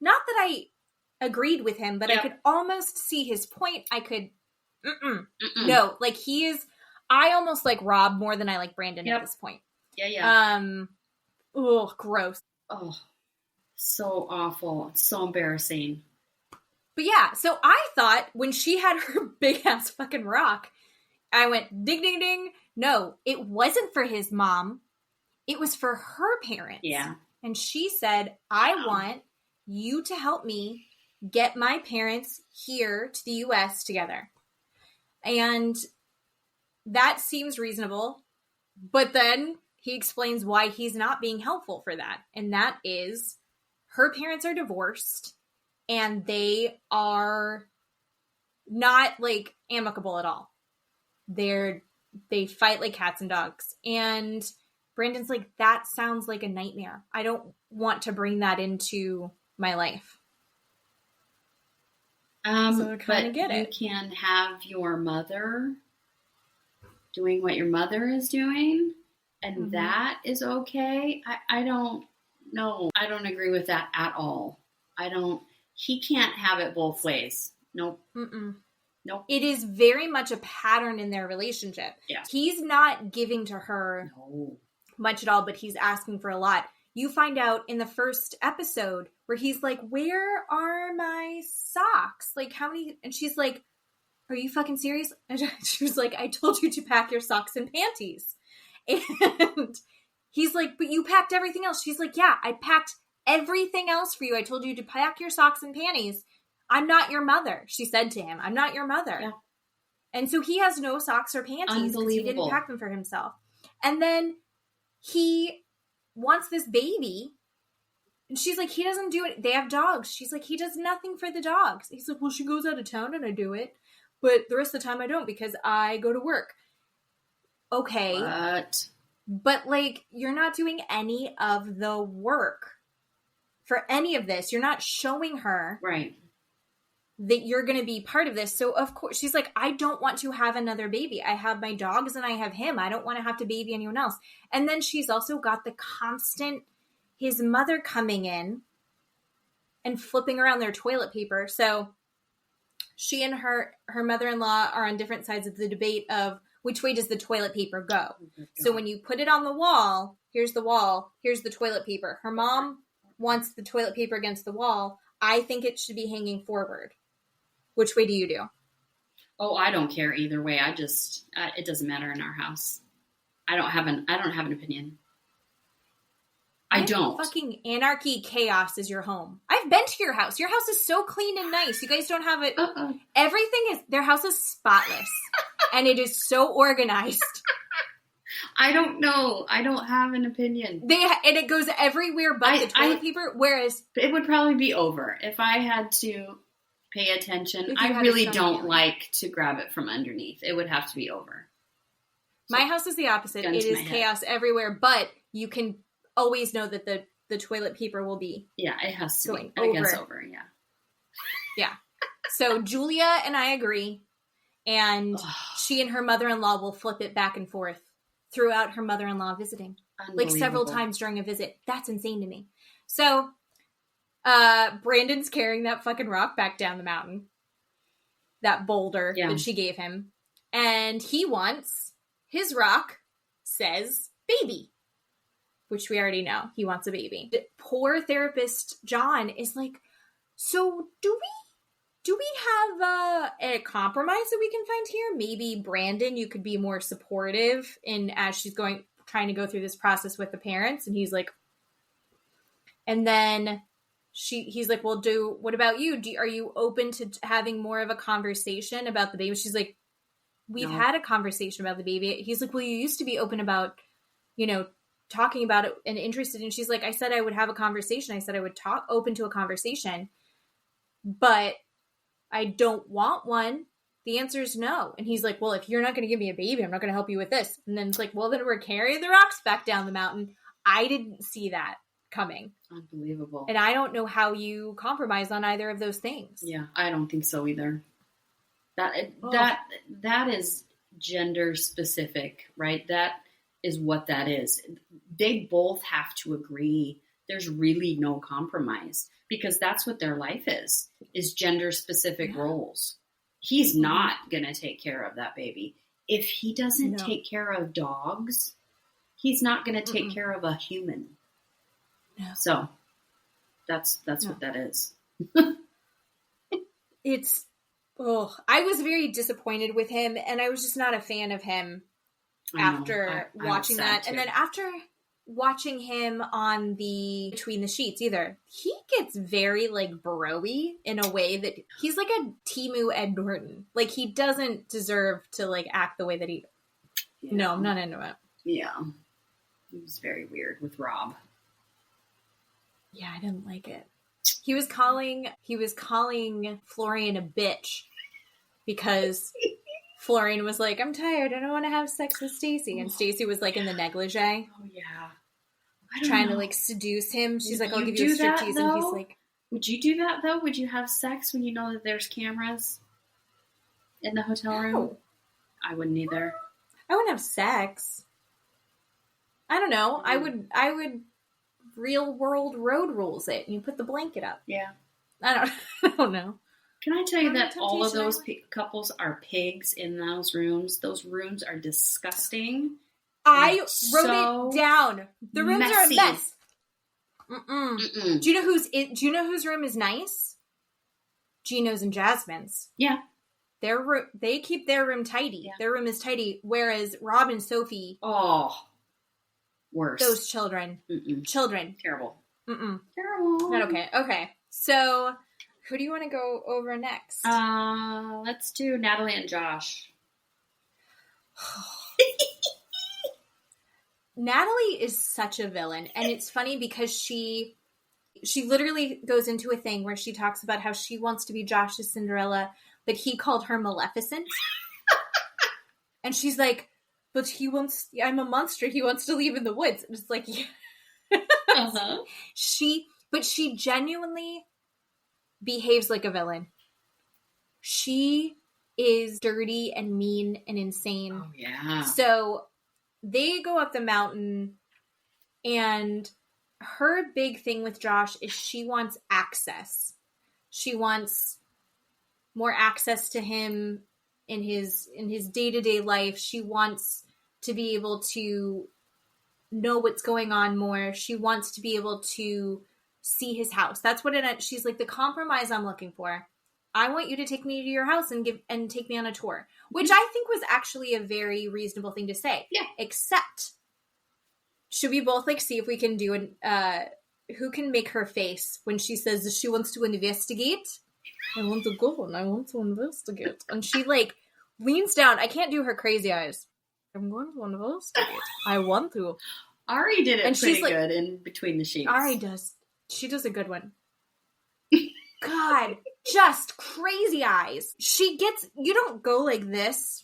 that I agreed with him, but I could almost see his point. I could, no, like I almost like Rob more than I like Brandon at this point. Yeah. Oh, gross. Oh, so awful. It's so embarrassing. But yeah, so I thought when she had her big ass fucking rock, I went ding, ding, ding. No, it wasn't for his mom. It was for her parents. Yeah. And she said, I want you to help me get my parents here to the U.S. together. And that seems reasonable. But then he explains why he's not being helpful for that. And that is her parents are divorced and they are not like amicable at all. They fight like cats and dogs. And Brandon's like, that sounds like a nightmare. I don't want to bring that into my life. So I kind of get it. You can have your mother doing what your mother is doing, and that is okay. I don't know. I don't agree with that at all. He can't have it both ways. Nope. Nope. It is very much a pattern in their relationship. Yeah. He's not giving to her much at all, but he's asking for a lot. You find out in the first episode where he's like, where are my socks? Like, how many? And she's like, are you fucking serious? And she was like, I told you to pack your socks and panties. And he's like, but you packed everything else. She's like, yeah, I packed everything else for you. I told you to pack your socks and panties. I'm not your mother. She said to him, I'm not your mother. Yeah. And so he has no socks or panties because he didn't pack them for himself. And then he wants this baby. And she's like, he doesn't do it. They have dogs. She's like, he does nothing for the dogs. He's like, well, she goes out of town and I do it. But the rest of the time I don't because I go to work. Okay. What? But like, you're not doing any of the work for any of this. You're not showing her. Right. that you're going to be part of this. So of course she's like, I don't want to have another baby. I have my dogs and I have him. I don't want to have to baby anyone else. And then she's also got the constant, his mother coming in and flipping around their toilet paper. So she and her mother-in-law are on different sides of the debate of which way does the toilet paper go. So when you put it on the wall, here's the toilet paper. Her mom wants the toilet paper against the wall. I think it should be hanging forward. Which way do you do? Oh, I don't care either way. It doesn't matter in our house. I don't have an opinion. I don't. Fucking anarchy chaos is your home. I've been to your house. Your house is so clean and nice. You guys don't have it. Their house is spotless. And it is so organized. I don't know. I don't have an opinion. And it goes everywhere but the toilet paper. Whereas it would probably be over if I had to pay attention. I really don't like to grab it from underneath. It would have to be over. My house is the opposite. It is chaos everywhere, but you can always know that the toilet paper will be. Yeah, it has to going be. over. It gets over. Yeah. Yeah. So Julia and I agree, and she and her mother-in-law will flip it back and forth throughout her mother-in-law visiting, like several times during a visit. That's insane to me. So Brandon's carrying that fucking rock back down the mountain, that boulder that she gave him, and he wants his rock says baby, which we already know he wants a baby. Poor therapist John is like, so do we have a compromise that we can find here? Maybe Brandon, you could be more supportive as she's trying to go through this process with the parents. And he's like, and then he's like, well, what about you? Are you open to having more of a conversation about the baby? She's like, we've had a conversation about the baby. He's like, well, you used to be open about, talking about it and interested. And she's like, I said I would have a conversation. I said I would open to a conversation, but I don't want one. The answer is no. And he's like, well, if you're not going to give me a baby, I'm not going to help you with this. And then it's like, well, then we're carrying the rocks back down the mountain. I didn't see that coming. Unbelievable. And I don't know how you compromise on either of those things. Yeah, I don't think so either. That is gender specific, right? That is what that is. They both have to agree. There's really no compromise because that's what their life is gender specific roles. He's not going to take care of that baby. If he doesn't take care of dogs, he's not going to take care of a human. No. So that's what that is. I was very disappointed with him, and I was just not a fan of him after watching that. Too. And then after watching him on the Between the Sheets either, he gets very bro-y in a way that he's like a Temu Ed Norton. Like he doesn't deserve to act the way that he. Yeah. No, I'm not into it. Yeah, he was very weird with Rob. Yeah, I didn't like it. He was calling Florian a bitch because Florian was like, I'm tired. I don't want to have sex with Stacy. And Stacy was in the negligee. Oh, yeah. Trying to seduce him. She's like, I'll give you a striptease. And he's like, would you do that though? Would you have sex when you know that there's cameras in the hotel room? No. I wouldn't either. I wouldn't have sex. I don't know. I would real world road rules it. You put the blanket up. Yeah. I don't know. Can I tell you that all of those couples are pigs in those rooms? Those rooms are disgusting. I wrote it down. The rooms are a mess. Mm-mm. Do you know whose room is nice? Gino's and Jasmine's. Yeah. They keep their room tidy. Yeah. Their room is tidy, whereas Rob and Sophie. Oh. Worse. Those children. Children. Terrible. Terrible. Not okay. Okay. So, who do you want to go over next? Let's do Natalie and Josh. Natalie is such a villain. And it's funny because she literally goes into a thing where she talks about how she wants to be Josh's Cinderella, but he called her Maleficent. And she's like, but I'm a monster. He wants to leave in the woods. And it's like, yeah. She genuinely behaves like a villain She is dirty and mean and insane. Oh, yeah. So they go up the mountain, and her big thing with Josh is she wants access. She wants more access to him in his day-to-day life. She wants to be able to know what's going on more. She wants to be able to see his house. That's what she's like, the compromise I'm looking for. I want you to take me to your house and take me on a tour, which I think was actually a very reasonable thing to say. Yeah. Except, should we both like see if we can do who can make her face when she says that she wants to investigate? I want to go and I want to investigate. And she like leans down. I can't do her crazy eyes. I'm going to investigate. I want to. Ari did it and pretty she's like, good in Between the Sheets. Ari does. She does a good one. God, just crazy eyes. You don't go like this.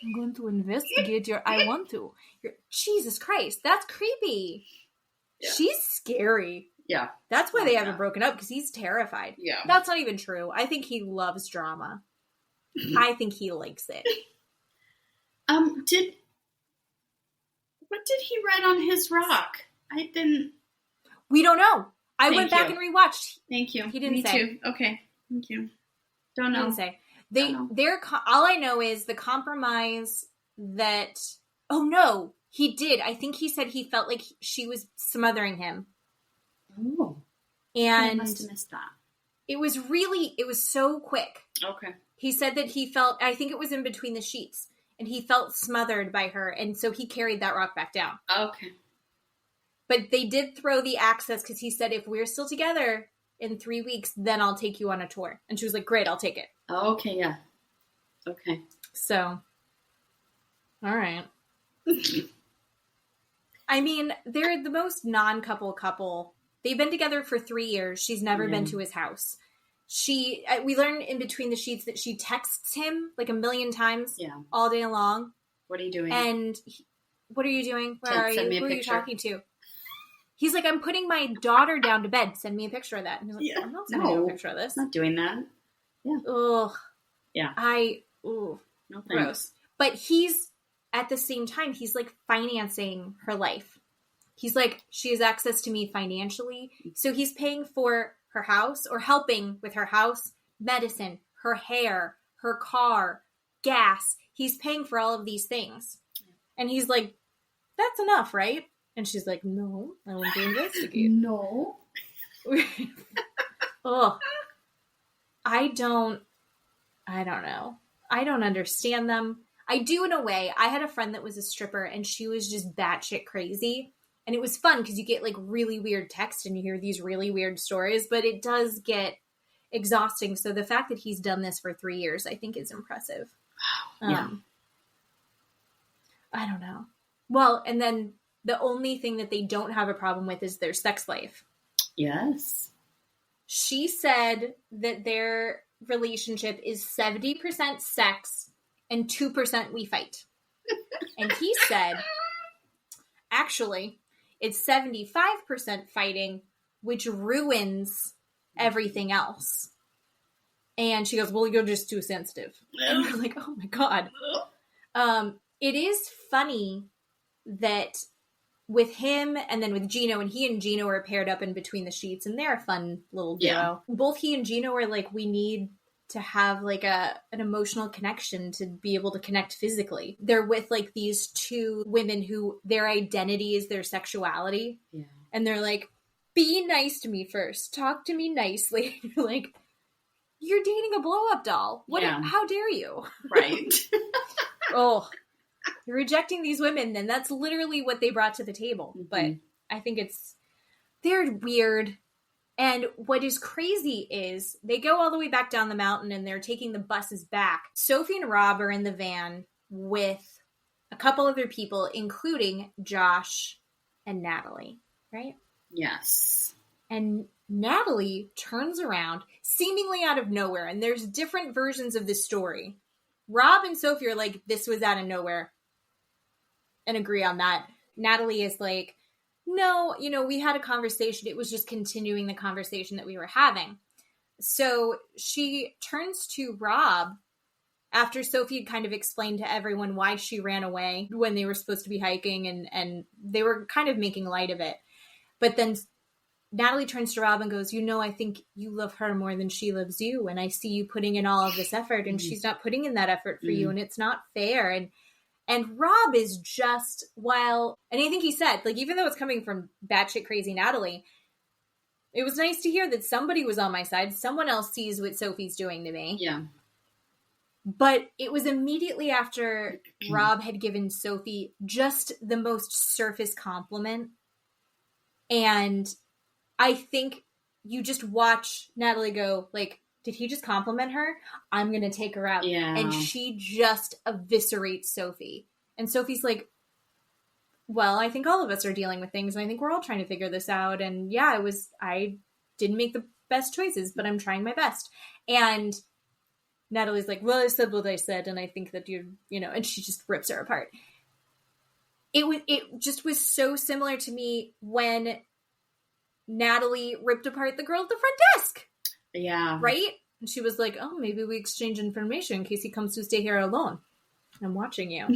I'm going to investigate I want to. Jesus Christ, that's creepy. Yeah. She's scary. Yeah. That's why they haven't broken up, because he's terrified. Yeah. That's not even true. I think he loves drama. I think he likes it. What did he write on his rock? We don't know. I went back and rewatched. Thank you. He didn't Me say. too. Okay. Thank you. Don't know. He didn't say. All I know is the compromise that, oh no, he did. I think he said he felt like she was smothering him. Oh. And I must have missed that. It was so quick. Okay. He said that he felt, I think it was in between the sheets, and he felt smothered by her, and so he carried that rock back down. Okay. But they did throw the access, because he said, if we're still together in 3 weeks, then I'll take you on a tour. And she was like, great, I'll take it. Okay, yeah. Okay. So, all right. I mean, they're the most non-couple couple. They've been together for 3 years. She's never been to his house. We learn in Between the Sheets that she texts him like 1,000,000 times all day long. What are you doing? And what are you doing? Where are you? Who are you talking to? He's like, I'm putting my daughter down to bed. Send me a picture of that. And he's like, I'm not sending you a picture of this. Not doing that. Yeah. Ugh. Yeah. No thanks. gross. But he's, at the same time, he's like financing her life. He's like, she has access to me financially. So he's paying for her house, or helping with her house, medicine, her hair, her car, gas. He's paying for all of these things. And he's like, that's enough, right? And she's like, no, I want to investigate. No. Ugh. I don't know. I don't understand them. I do in a way. I had a friend that was a stripper, and she was just batshit crazy. And it was fun because you get like really weird text and you hear these really weird stories, but it does get exhausting. So the fact that he's done this for 3 years, I think is impressive. Yeah. I don't know. Well, and then the only thing that they don't have a problem with is their sex life. Yes. She said that their relationship is 70% sex and 2% we fight. And he said, actually, it's 75% fighting, which ruins everything else. And she goes, well, you're just too sensitive. And we're like, oh my God. It is funny that with him and then with Gino, and he and Gino are paired up in Between the Sheets, and they're a fun little duo. Yeah. Both he and Gino are like, we need to have like an emotional connection to be able to connect physically. They're with like these two women who their identity is their sexuality. Yeah. And they're like, be nice to me first. Talk to me nicely. You're like, you're dating a blow-up doll. How dare you? Right. Oh, you're rejecting these women, then that's literally what they brought to the table. Mm-hmm. But I think they're weird. And what is crazy is they go all the way back down the mountain and they're taking the buses back. Sophie and Rob are in the van with a couple other people, including Josh and Natalie, right? Yes. And Natalie turns around seemingly out of nowhere. And there's different versions of this story. Rob and Sophie are like, this was out of nowhere, and agree on that. Natalie is like, no, we had a conversation. It was just continuing the conversation that we were having. so she turns to Rob after Sophie had kind of explained to everyone why she ran away when they were supposed to be hiking, and they were kind of making light of it. But then Natalie turns to Rob and goes, I think you love her more than she loves you. And I see you putting in all of this effort and she's not putting in that effort for you. And it's not fair. And Rob is just, and I think he said, like, even though it's coming from batshit crazy Natalie, it was nice to hear that somebody was on my side. Someone else sees what Sophie's doing to me. Yeah. But it was immediately after Rob had given Sophie just the most surface compliment. And I think you just watch Natalie go, like, did he just compliment her? I'm going to take her out. Yeah. And she just eviscerates Sophie. And Sophie's like, well, I think all of us are dealing with things, and I think we're all trying to figure this out. And yeah, I didn't make the best choices, but I'm trying my best. And Natalie's like, well, I said what I said, and I think that and she just rips her apart. It just was so similar to me when Natalie ripped apart the girl at the front desk. Yeah. Right? And she was like, oh, maybe we exchange information in case he comes to stay here alone. I'm watching you.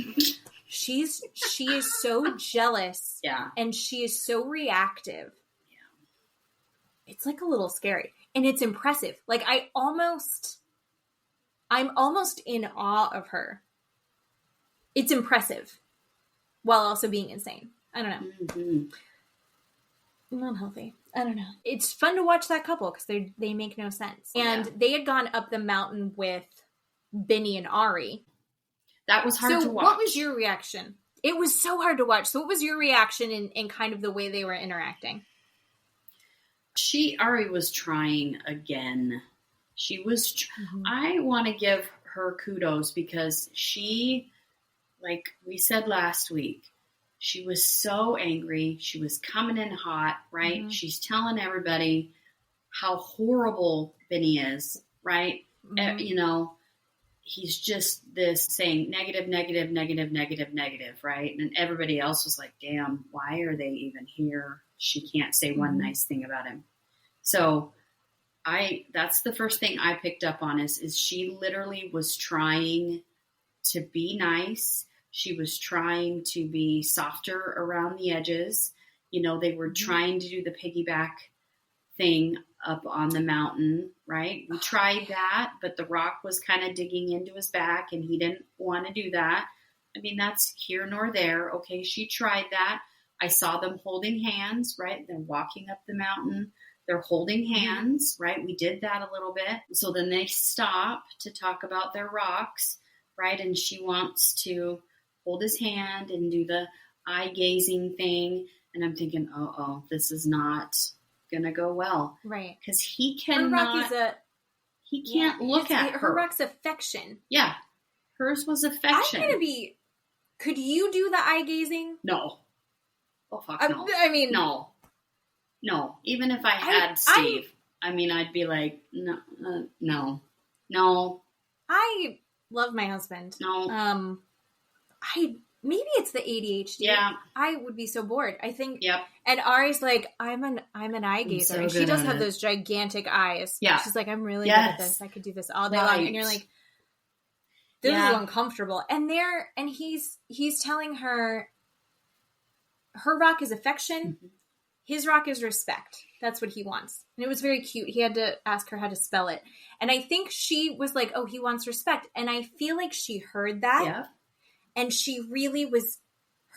She is so jealous. Yeah. And she is so reactive. Yeah. It's like a little scary. And it's impressive. Like I'm almost in awe of her. It's impressive while also being insane. I don't know. Mm-hmm. Not healthy. I don't know. It's fun to watch that couple because they make no sense. And they had gone up the mountain with Benny and Ari. That was hard to watch. What was your reaction? It was so hard to watch. So what was your reaction in kind of the way they were interacting? Ari was trying again. She was, I want to give her kudos because she, like we said last week, she was so angry. She was coming in hot, right? Mm-hmm. She's telling everybody how horrible Benny is, right? Mm-hmm. He's just this saying negative, negative, negative, negative, negative, right? And everybody else was like, damn, why are they even here? She can't say one nice thing about him. So that's the first thing I picked up on is she literally was trying to be nice. She was trying to be softer around the edges. They were trying to do the piggyback thing up on the mountain, right? We tried that, but the rock was kind of digging into his back and he didn't want to do that. I mean, that's here nor there. Okay, she tried that. I saw them holding hands, right? They're walking up the mountain. They're holding hands, right? We did that a little bit. So then they stop to talk about their rocks, right? And she wants to hold his hand and do the eye gazing thing. And I'm thinking, this is not going to go well. Right. Because he cannot, he can't look at her. Her rock's affection. Yeah. Hers was affection. Could you do the eye gazing? No. Oh, fuck no. I mean. No. Even if I had Steve, I'd be like, no. I love my husband. No. Maybe it's the ADHD. Yeah. I would be so bored. I think. Yep. And Ari's like, I'm an eye gazer. So and she does have those gigantic eyes. Yeah. She's like, I'm really good at this. I could do this all day long. And you're like, this is uncomfortable. And he's telling her rock is affection. Mm-hmm. His rock is respect. That's what he wants. And it was very cute. He had to ask her how to spell it. And I think she was like, oh, he wants respect. And I feel like she heard that. Yeah. And she really was,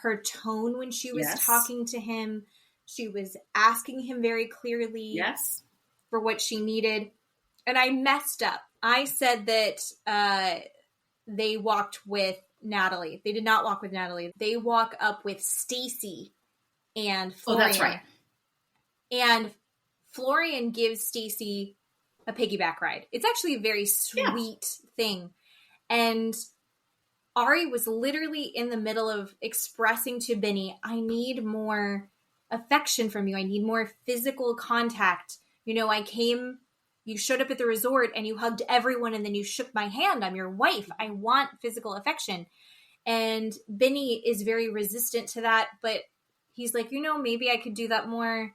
her tone when she was talking to him, she was asking him very clearly for what she needed. And I messed up. I said that they walked with Natalie. They did not walk with Natalie. They walk up with Stacy and Florian. Oh, that's right. And Florian gives Stacy a piggyback ride. It's actually a very sweet thing. And Ari was literally in the middle of expressing to Benny, I need more affection from you. I need more physical contact. You showed up at the resort and you hugged everyone and then you shook my hand. I'm your wife. I want physical affection. And Benny is very resistant to that, but he's like, maybe I could do that more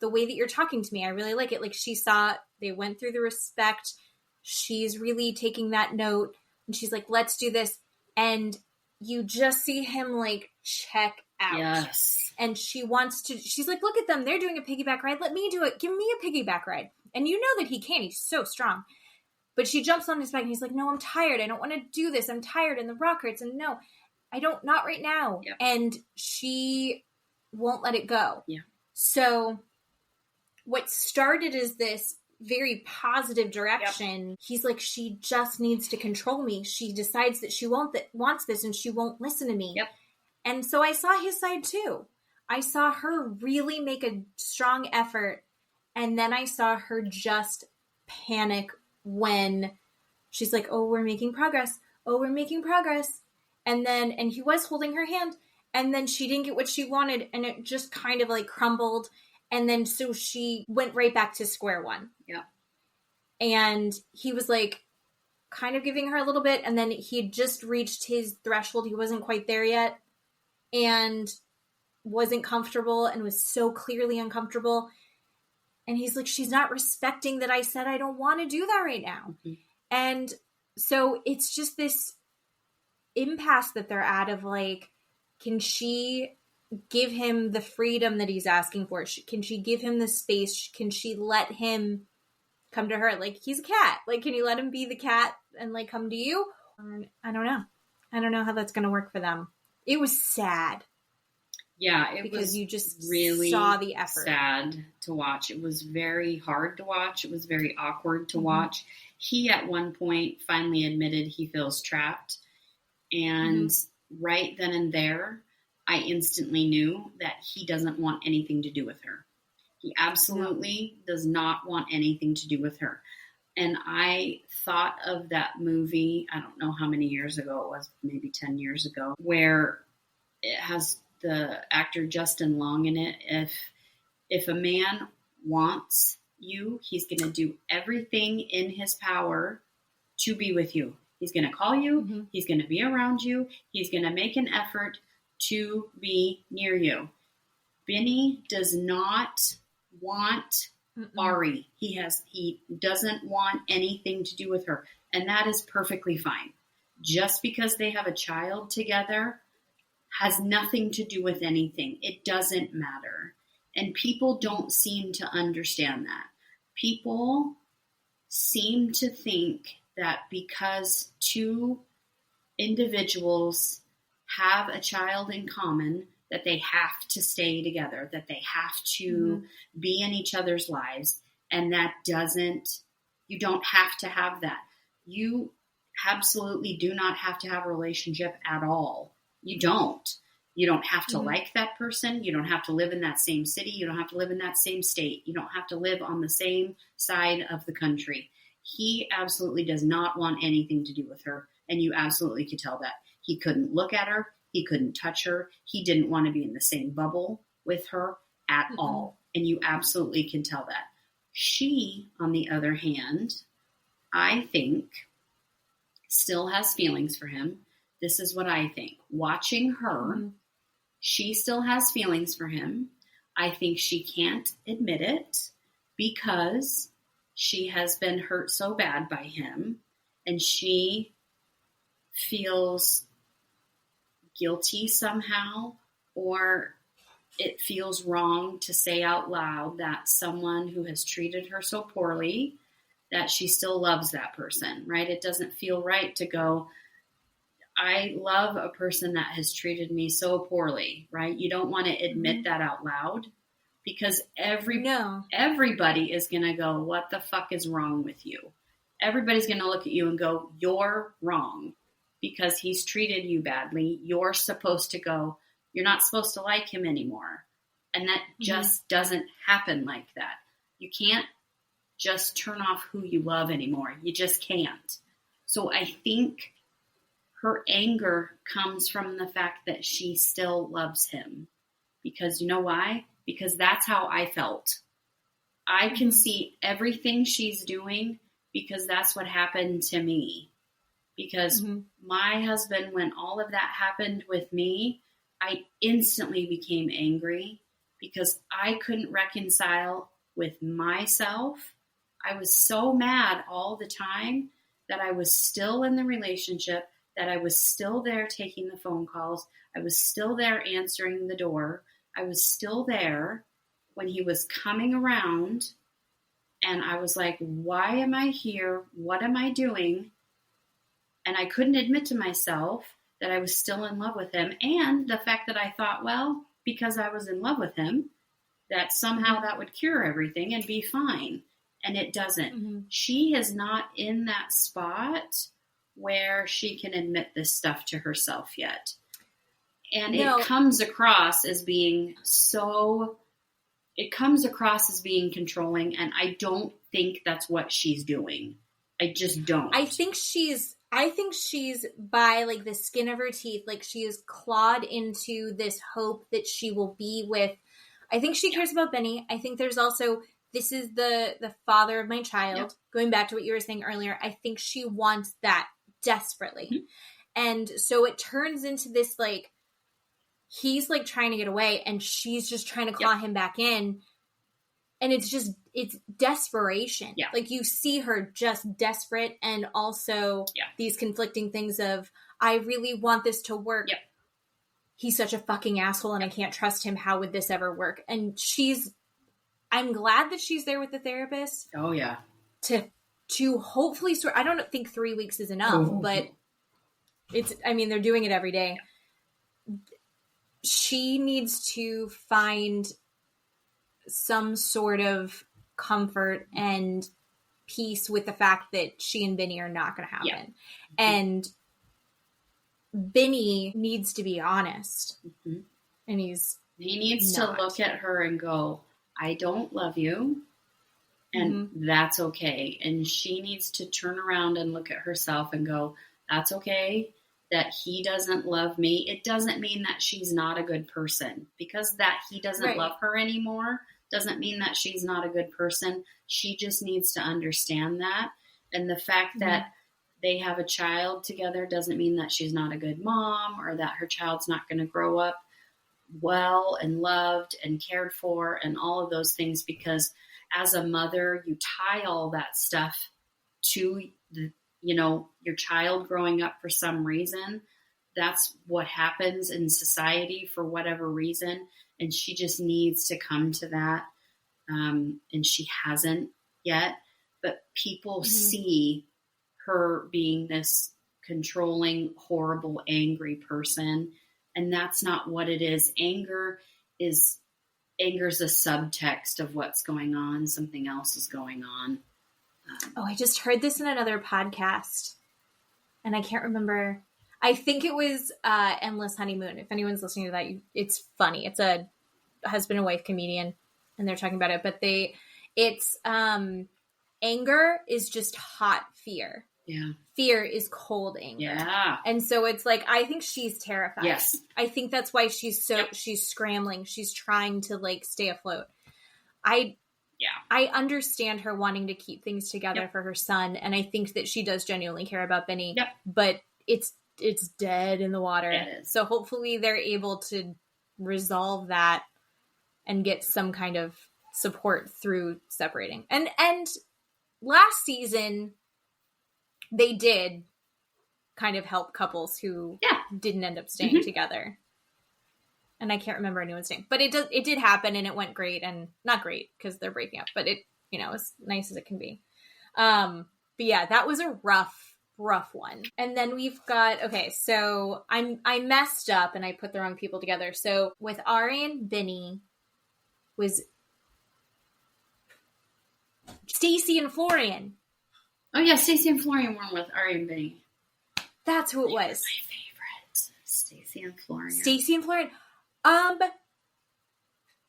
the way that you're talking to me. I really like it. Like she saw They went through the respect. She's really taking that note. And she's like, let's do this. And you just see him like check out. Yes. And she's like, look at them. They're doing a piggyback ride. Let me do it. Give me a piggyback ride. And you know that he can. He's so strong. But she jumps on his back and he's like, no, I'm tired. I don't want to do this. I'm tired. And the rock hurts. And no, not right now. Yep. And she won't let it go. Yeah. So what started as this very positive direction, he's like, she just needs to control me. She decides that she wants this and she won't listen to me. Yep. And so I saw his side too. I saw her really make a strong effort. And then I saw her just panic when she's like, oh, we're making progress. Oh, we're making progress. And he was holding her hand. And then she didn't get what she wanted. And it just kind of like crumbled. And then so she went right back to square one. Yeah. And he was like kind of giving her a little bit. And then he had just reached his threshold. He wasn't quite there yet. And wasn't comfortable and was so clearly uncomfortable. And he's like, she's not respecting that I said I don't want to do that right now. Mm-hmm. And so it's just this impasse that they're at of like, can she give him the freedom that he's asking for? Can she give him the space? Can she let him come to her? Like, he's a cat. Like, can you let him be the cat and like come to you? I don't know. I don't know how that's going to work for them. It was sad. Yeah, it because was you just really saw the effort. Sad to watch. It was very hard to watch. It was very awkward to watch. He at one point finally admitted he feels trapped. And right then and there, I instantly knew that he doesn't want anything to do with her. He absolutely does not want anything to do with her. And I thought of that movie, I don't know how many years ago it was, maybe 10 years ago, where it has the actor Justin Long in it. If a man wants you, he's going to do everything in his power to be with you. He's going to call you. Mm-hmm. He's going to be around you. He's going to make an effort to be near you. Benny does not want Ari. He doesn't want anything to do with her. And that is perfectly fine. Just because they have a child together has nothing to do with anything. It doesn't matter. And people don't seem to understand that. People seem to think that because two individuals have a child in common, that they have to stay together, that they have to be in each other's lives. And you don't have to have that. You absolutely do not have to have a relationship at all. You don't. You don't have to like that person. You don't have to live in that same city. You don't have to live in that same state. You don't have to live on the same side of the country. He absolutely does not want anything to do with her. And you absolutely could tell that. He couldn't look at her. He couldn't touch her. He didn't want to be in the same bubble with her at all. And you absolutely can tell that. She, on the other hand, I think still has feelings for him. This is what I think. Watching her, she still has feelings for him. I think she can't admit it because she has been hurt so bad by him, and she feels guilty somehow, or it feels wrong to say out loud that someone who has treated her so poorly, that she still loves that person, right? It doesn't feel right to go, I love a person that has treated me so poorly, right? You don't want to admit that out loud because everybody is going to go, what the fuck is wrong with you? Everybody's going to look at you and go, you're wrong because he's treated you badly. You're supposed to go, you're not supposed to like him anymore. And that just doesn't happen like that. You can't just turn off who you love anymore. You just can't. So I think her anger comes from the fact that she still loves him. Because you know why? Because that's how I felt. I can see everything she's doing because that's what happened to me. Because my husband, when all of that happened with me, I instantly became angry because I couldn't reconcile with myself I was so mad all the time that I was still in the relationship, that I was still there taking the phone calls. I was still there answering the door. I was still there when he was coming around. And I was like, why am I here? What am I doing? And I couldn't admit to myself that I was still in love with him. And the fact that I thought, well, because I was in love with him, that somehow that would cure everything and be fine. And it doesn't. Mm-hmm. She is not in that spot where she can admit this stuff to herself yet. And it comes across as being controlling, and I don't think that's what she's doing. I just don't. I think she's by like the skin of her teeth, like she is clawed into this hope that she will be with. I think she cares about Benny. I think there's also, this is the father of my child. Yep. Going back to what you were saying earlier, I think she wants that desperately. Mm-hmm. And so it turns into this, like, he's like trying to get away and she's just trying to claw him back in. And it's desperation. Yeah. Like, you see her just desperate, and also these conflicting things of, I really want this to work. Yep. He's such a fucking asshole and I can't trust him. How would this ever work? And I'm glad that she's there with the therapist. Oh yeah. To hopefully sort, I don't think 3 weeks is enough, but they're doing it every day. She needs to find some sort of comfort and peace with the fact that she and Benny are not going to happen. Yeah. And Benny needs to be honest. Mm-hmm. And he needs to look at her and go, I don't love you. And that's okay. And she needs to turn around and look at herself and go, that's okay that he doesn't love me. It doesn't mean that she's not a good person. Because that he doesn't love her anymore doesn't mean that she's not a good person. She just needs to understand that. And the fact that they have a child together doesn't mean that she's not a good mom, or that her child's not going to grow up well and loved and cared for and all of those things. Because as a mother, you tie all that stuff to your child growing up for some reason. That's what happens in society for whatever reason. And she just needs to come to that. And she hasn't yet, but people see her being this controlling, horrible, angry person. And that's not what it is. Anger's a subtext of what's going on. Something else is going on. I just heard this in another podcast and I can't remember. I think it was Endless Honeymoon. If anyone's listening to that, it's funny. It's a husband and wife comedian and they're talking about it, but anger is just hot fear. Yeah. Fear is cold anger. Yeah. And so it's like, I think she's terrified. Yes. I think that's why she's scrambling. She's trying to like stay afloat. I understand her wanting to keep things together for her son. And I think that she does genuinely care about Benny, but it's dead in the water. It is. So hopefully they're able to resolve that and get some kind of support through separating. And last season, they did kind of help couples who didn't end up staying together. And I can't remember anyone's name, but it did happen and it went great, and not great because they're breaking up, but it, as nice as it can be. But yeah, that was a rough one. And then we've got, so I messed up and I put the wrong people together. So with Ari and Benny was Stacy and Florian. Oh yeah, Stacy and Florian were with Ari and Benny. That's who it was. My favorite. Stacy and Florian.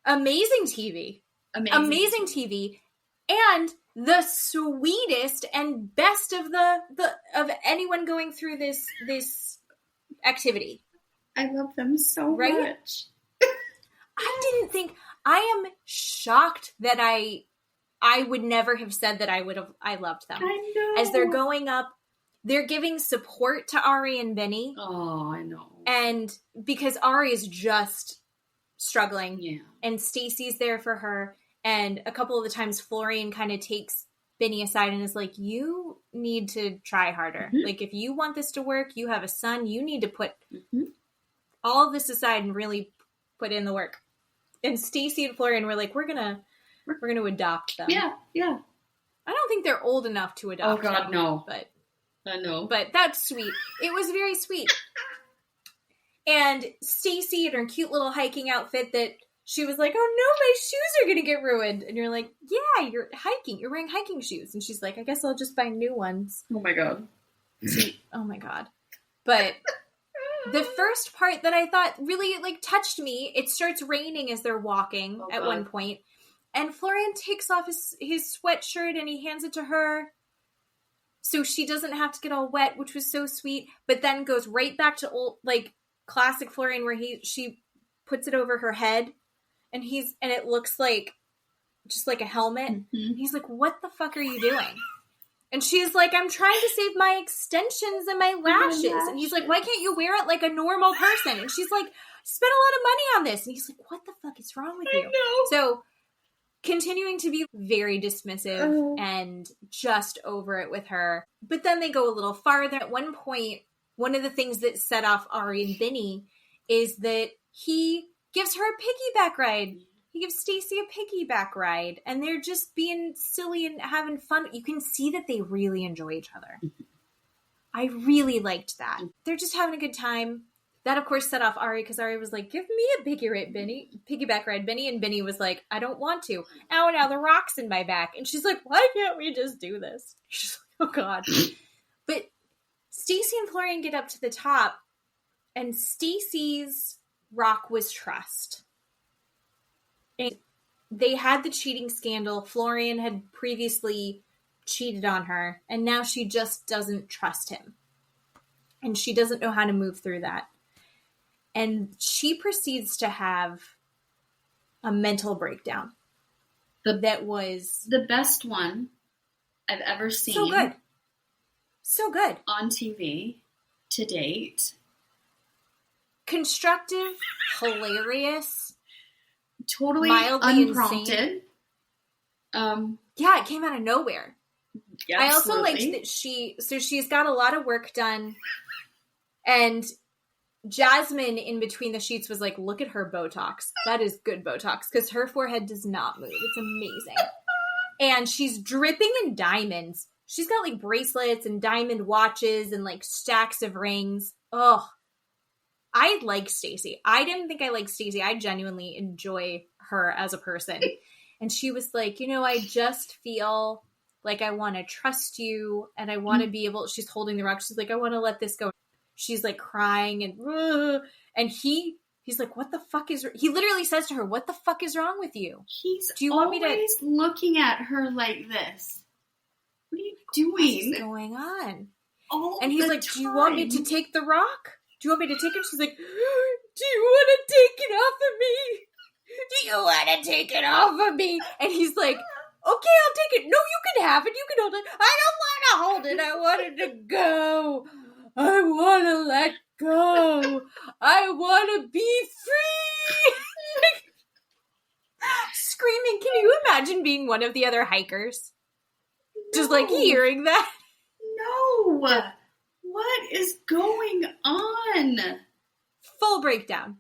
Amazing TV. Amazing TV. And the sweetest and best of of anyone going through this activity. I love them so much. I am shocked that I would never have said that I loved them. I know. As they're going up, they're giving support to Ari and Benny. Oh, I know. And because Ari is just struggling. Yeah. And Stacy's there for her. And a couple of the times Florian kind of takes Benny aside and is like, you need to try harder. Mm-hmm. Like, if you want this to work, you have a son, you need to put Mm-hmm. all of this aside and really put in the work. And Stacy and Florian were like, we're gonna adopt them. Yeah. I don't think they're old enough to adopt them. Oh God, no. But I know. But that's sweet. It was very sweet. And Stacy in her cute little hiking outfit that she was like, oh no, my shoes are going to get ruined. And you're like, yeah, you're hiking. You're wearing hiking shoes. And she's like, I guess I'll just buy new ones. Oh my God. Oh my God. But the first part that I thought really like touched me, it starts raining as they're walking at one point. And Florian takes off his sweatshirt and he hands it to her so she doesn't have to get all wet, which was so sweet. But then goes right back to old, like, classic Florian where she puts it over her head and it looks like just like a helmet. Mm-hmm. He's like, what the fuck are you doing? And she's like, I'm trying to save my extensions and my lashes. And he's like, why can't you wear it like a normal person? And she's like, spent a lot of money on this. And he's like, what the fuck is wrong with you? I know. So continuing to be very dismissive and just over it with her. But then they go a little farther. At one point, one of the things that set off Ari and Vinny is that he gives her a piggyback ride. He gives Stacy a piggyback ride. And they're just being silly and having fun. You can see that they really enjoy each other. I really liked that. They're just having a good time. That, of course, set off Ari because Ari was like, give me a piggyback ride, Benny. And Benny was like, I don't want to. Ow, now the rock's in my back. And she's like, why can't we just do this? She's like, oh, God. But Stacy and Florian get up to the top, and Stacy's rock was trust. And they had the cheating scandal. Florian had previously cheated on her, and now she just doesn't trust him. And she doesn't know how to move through that. And she proceeds to have a mental breakdown. That was the best one I've ever seen. So good. So good. On TV to date. Constructive, hilarious, totally mildly unprompted. Yeah, it came out of nowhere. Yeah, I also absolutely. liked that she's got a lot of work done, and Jasmine in between the sheets was like, look at her Botox. That is good Botox, because her forehead does not move. It's amazing. And she's dripping in diamonds. She's got like bracelets and diamond watches and like stacks of rings. Oh, I like Stacy. I didn't think I liked Stacy. I genuinely enjoy her as a person. And she was like, I just feel like I want to trust you and I want to be able, she's holding the rock. She's like, I want to let this go. She's like crying and he's like, what the fuck is, he literally says to her, what the fuck is wrong with you? Do you want me to looking at her like this? What are you doing? What's going on? And he's like, do you want me to take the rock? Do you want me to take it? She's like, do you want to take it off of me? Do you want to take it off of me? And he's like, okay, I'll take it. No, you can have it. You can hold it. I don't want to hold it. I want it to go. I want to let go. I want to be free. Screaming. Can you imagine being one of the other hikers? No. Just like hearing that. No. What is going on? Full breakdown.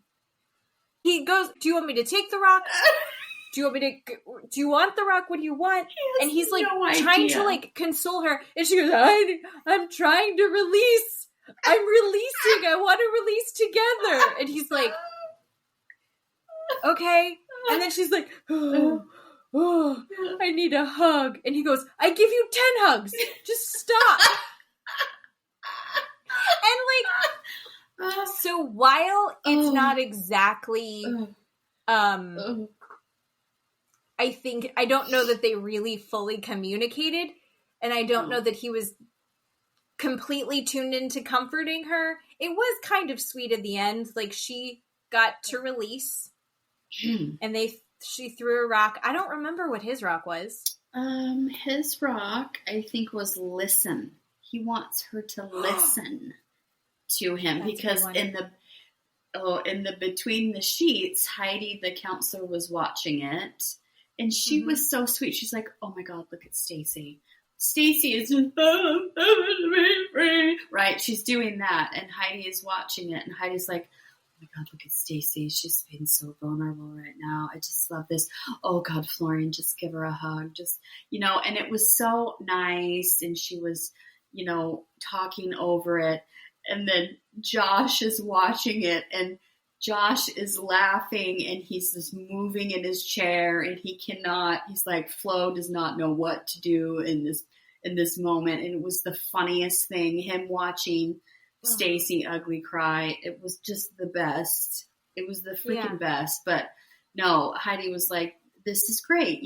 He goes, do you want me to take the rock? Do you want the rock? What do you want? And he's like trying to like console her. And she goes, I'm trying to release. I'm releasing. I want to release together. And he's like, okay. And then she's like, oh, I need a hug. And he goes, I give you 10 hugs. Just stop. And like, so while it's not exactly, I don't know that they really fully communicated, and I don't know that he was completely tuned into comforting her. It was kind of sweet at the end. Like, she got to release, and she threw a rock. I don't remember what his rock was. His rock, I think, was listen. He wants her to listen to him. That's because in the between the sheets, Heidi, the counselor, was watching it, And she was so sweet. She's like, oh my God, look at Stacy. Stacy is just, right? She's doing that. And Heidi is watching it. And Heidi's like, oh my God, look at Stacy. She's being so vulnerable right now. I just love this. Oh God, Florian, just give her a hug. Just, and it was so nice. And she was, talking over it. And then Josh is watching it, and Josh is laughing, and he's just moving in his chair, and he's like, Flo does not know what to do in this moment. And it was the funniest thing, him watching Stacy ugly cry. It was just the best. It was the freaking best. But no, Heidi was like, this is great.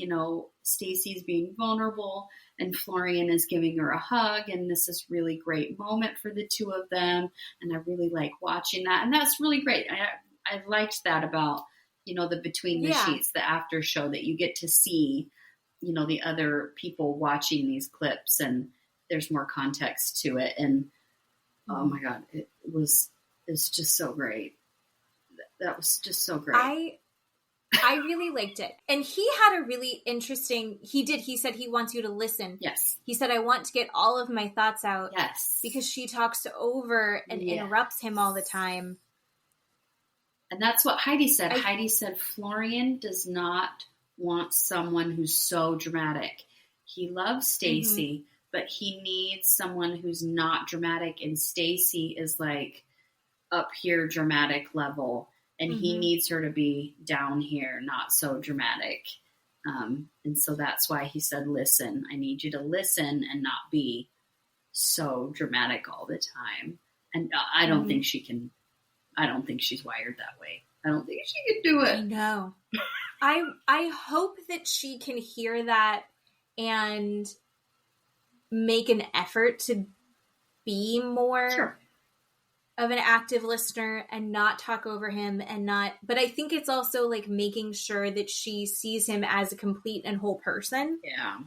Stacy's being vulnerable and Florian is giving her a hug. And this is really great moment for the two of them. And I really like watching that. And that's really great. I liked that about, the Between the Sheets, the after show, that you get to see, the other people watching these clips and there's more context to it. And oh my God, it's just so great. That was just so great. I really liked it. And he had a really interesting, he said he wants you to listen. Yes. He said, I want to get all of my thoughts out. Yes. Because she talks over and interrupts him all the time. And that's what Heidi said. Heidi said, Florian does not want someone who's so dramatic. He loves Stacy, but he needs someone who's not dramatic. And Stacy is like up here dramatic level. And he needs her to be down here, not so dramatic. And so that's why he said, listen, I need you to listen and not be so dramatic all the time. And I don't think she can. I don't think she's wired that way. I don't think she can do it. I know. I hope that she can hear that and make an effort to be more of an active listener and not talk over him but I think it's also like making sure that she sees him as a complete and whole person. Yeah.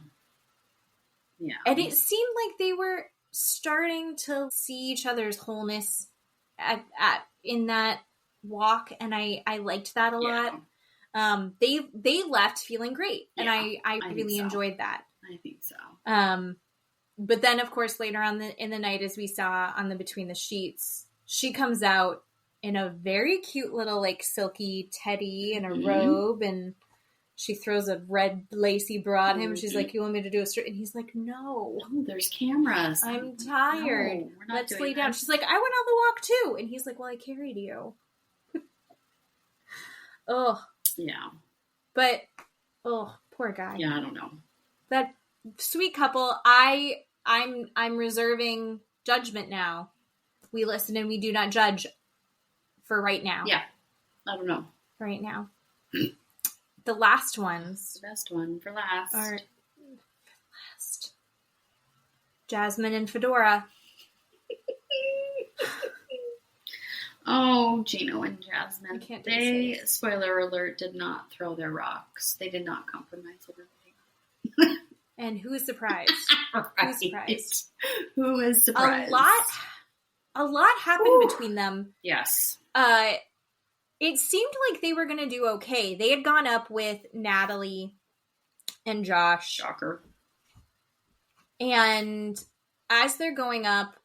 Yeah. And it seemed like they were starting to see each other's wholeness in that walk. And I liked that a lot. They left feeling great. And I really enjoyed that. I think so. But then of course later on in the night, as we saw on the Between the Sheets, she comes out in a very cute little like silky teddy and a robe, and she throws a red lacy bra at him. She's like, you want me to do a straight? And he's like, no. Oh, there's cameras. I'm tired. No, let's lay down. She's like, I went on the walk too. And he's like, well, I carried you. Oh. Yeah. But, poor guy. Yeah, I don't know. That sweet couple, I'm reserving judgment now. We listen and we do not judge for right now. Yeah. I don't know. Right now. The last ones. The best one for last. Are last. Jasmine and Fedora. Oh, Gino and Jasmine. I can't do they, spoiler alert, did not throw their rocks. They did not compromise everything. And who is surprised? Right. Who's surprised? Who is surprised? A lot happened between them. Yes. It seemed like they were going to do okay. They had gone up with Natalie and Josh. Shocker. And as they're going up,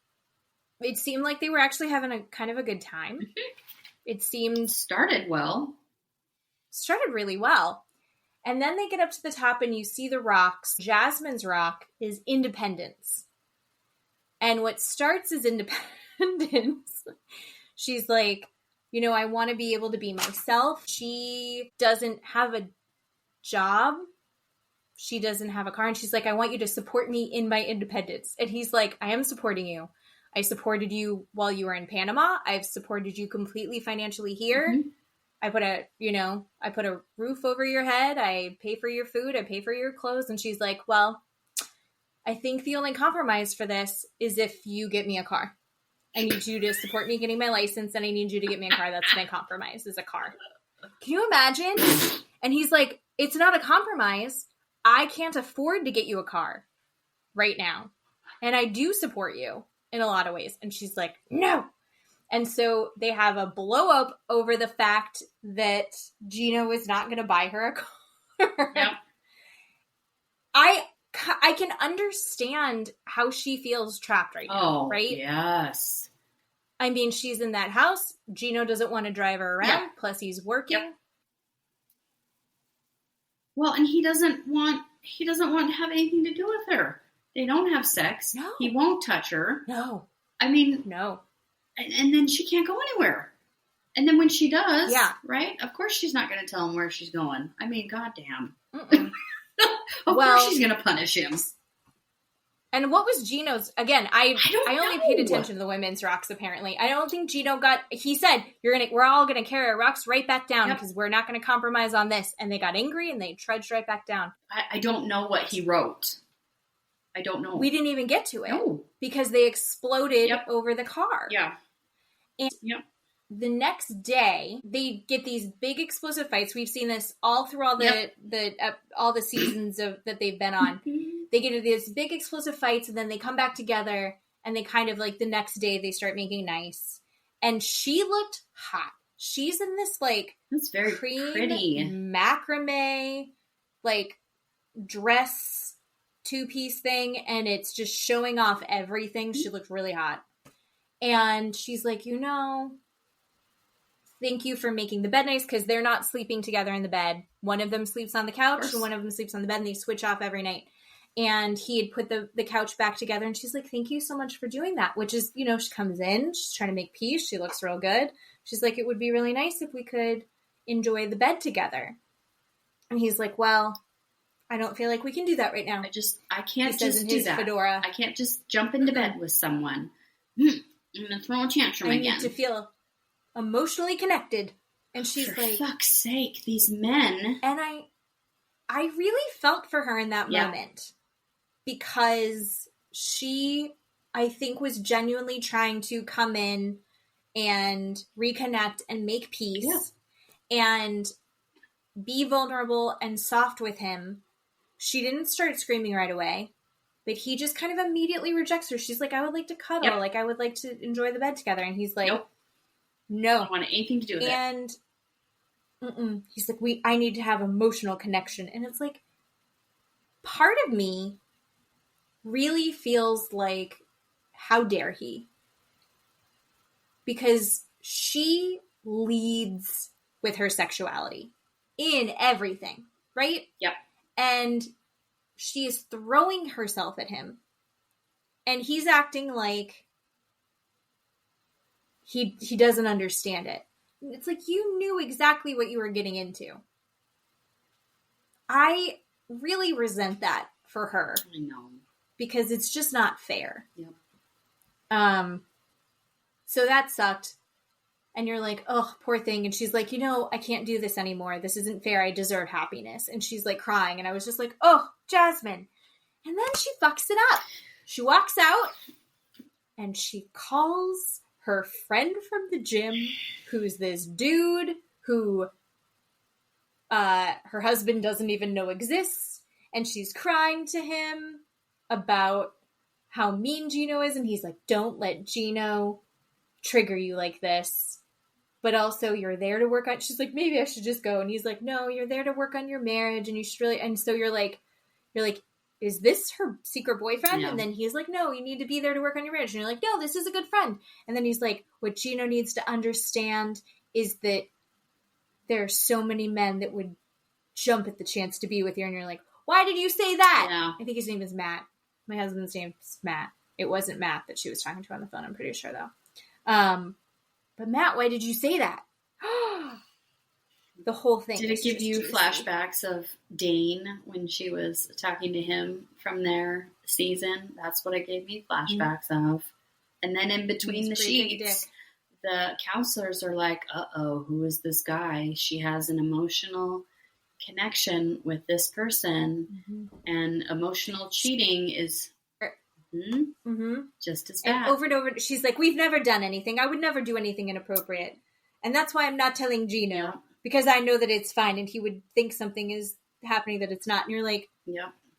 it seemed like they were actually having a kind of a good time. It seemed... Started really well. And then they get up to the top and you see the rocks. Jasmine's rock is independence. And what starts as independence, she's like, I want to be able to be myself. She doesn't have a job. She doesn't have a car. And she's like, I want you to support me in my independence. And he's like, I am supporting you. I supported you while you were in Panama. I've supported you completely financially here. Mm-hmm. I put a roof over your head. I pay for your food. I pay for your clothes. And she's like, well, I think the only compromise for this is if you get me a car. I need you to support me getting my license, and I need you to get me a car. That's my compromise, is a car. Can you imagine? And he's like, it's not a compromise. I can't afford to get you a car right now. And I do support you in a lot of ways. And she's like, no. And so they have a blow up over the fact that Gino is not going to buy her a car. Yep. I can understand how she feels trapped right now, right? Yes. I mean, she's in that house. Gino doesn't want to drive her around. Yeah. Plus, he's working. Yep. Well, and he doesn't want to have anything to do with her. They don't have sex. No. He won't touch her. No. I mean, no. And then she can't go anywhere. And then when she does, yeah, right? Of course she's not going to tell him where she's going. I mean, goddamn. Of well, course she's going to punish him. And what was Gino's? Again, I only know. paid attention to the women's rocks. Apparently, I don't think Gino got. He said, we're all gonna carry our rocks right back down because we're not gonna compromise on this." And they got angry and they trudged right back down. I don't know what he wrote. I don't know. We didn't even get to it. No. Because they exploded over the car. Yeah. And the next day, they get these big explosive fights. We've seen this all through all the seasons that they've been on. They get into these big explosive fights, and then they come back together, and they kind of like the next day they start making nice. And she looked hot. She's in this like that's very pretty macrame like dress 2-piece thing, and it's just showing off everything. She looked really hot. And she's like, thank you for making the bed nice, because they're not sleeping together in the bed. One of them sleeps on the couch, and one of them sleeps on the bed, and they switch off every night. And he had put the couch back together, and she's like, thank you so much for doing that, which is, she comes in, she's trying to make peace. She looks real good. She's like, it would be really nice if we could enjoy the bed together. And he's like, well, I don't feel like we can do that right now. I can't just do that. Fedora. I can't just jump into bed with someone. I'm going to throw a tantrum again. I need to feel emotionally connected. And she's for like, fuck's sake, these men. And I really felt for her in that moment. Because she, I think, was genuinely trying to come in and reconnect and make peace and be vulnerable and soft with him. She didn't start screaming right away, but he just kind of immediately rejects her. She's like, I would like to cuddle. Yep. Like, I would like to enjoy the bed together. And he's like, no. I don't want anything to do with it. And he's like, I need to have emotional connection. And it's like, part of me really feels like, how dare he? Because she leads with her sexuality in everything, right? Yep. And she is throwing herself at him. And he's acting like he doesn't understand it. It's like, you knew exactly what you were getting into. I really resent that for her. I know. Because it's just not fair. Yep. So that sucked. And you're like, oh, poor thing. And she's like, I can't do this anymore. This isn't fair. I deserve happiness. And she's like crying. And I was just like, oh, Jasmine. And then she fucks it up. She walks out and she calls her friend from the gym, who's this dude who her husband doesn't even know exists. And she's crying to him about how mean Gino is. And he's like, don't let Gino trigger you like this. But also, you're there to work on... She's like, maybe I should just go. And he's like, no, you're there to work on your marriage. And you should really... And so you're like, is this her secret boyfriend? Yeah. And then he's like, no, you need to be there to work on your marriage. And you're like, no, this is a good friend. And then he's like, what Gino needs to understand is that there are so many men that would jump at the chance to be with you. And you're like, why did you say that? Yeah. I think his name is Matt. My husband's name is Matt. It wasn't Matt that she was talking to on the phone, I'm pretty sure, though. But Matt, why did you say that? The whole thing. Did it give you flashbacks of Dane when she was talking to him from their season? That's what it gave me flashbacks of. And then in between the sheets, the counselors are like, uh-oh, who is this guy? She has an emotional connection with this person. Mm-hmm. And emotional cheating is... just as bad. And over, she's like, we've never done anything. I would never do anything inappropriate. And that's why I'm not telling Gino, because I know that it's fine and he would think something is happening that it's not. And you're like,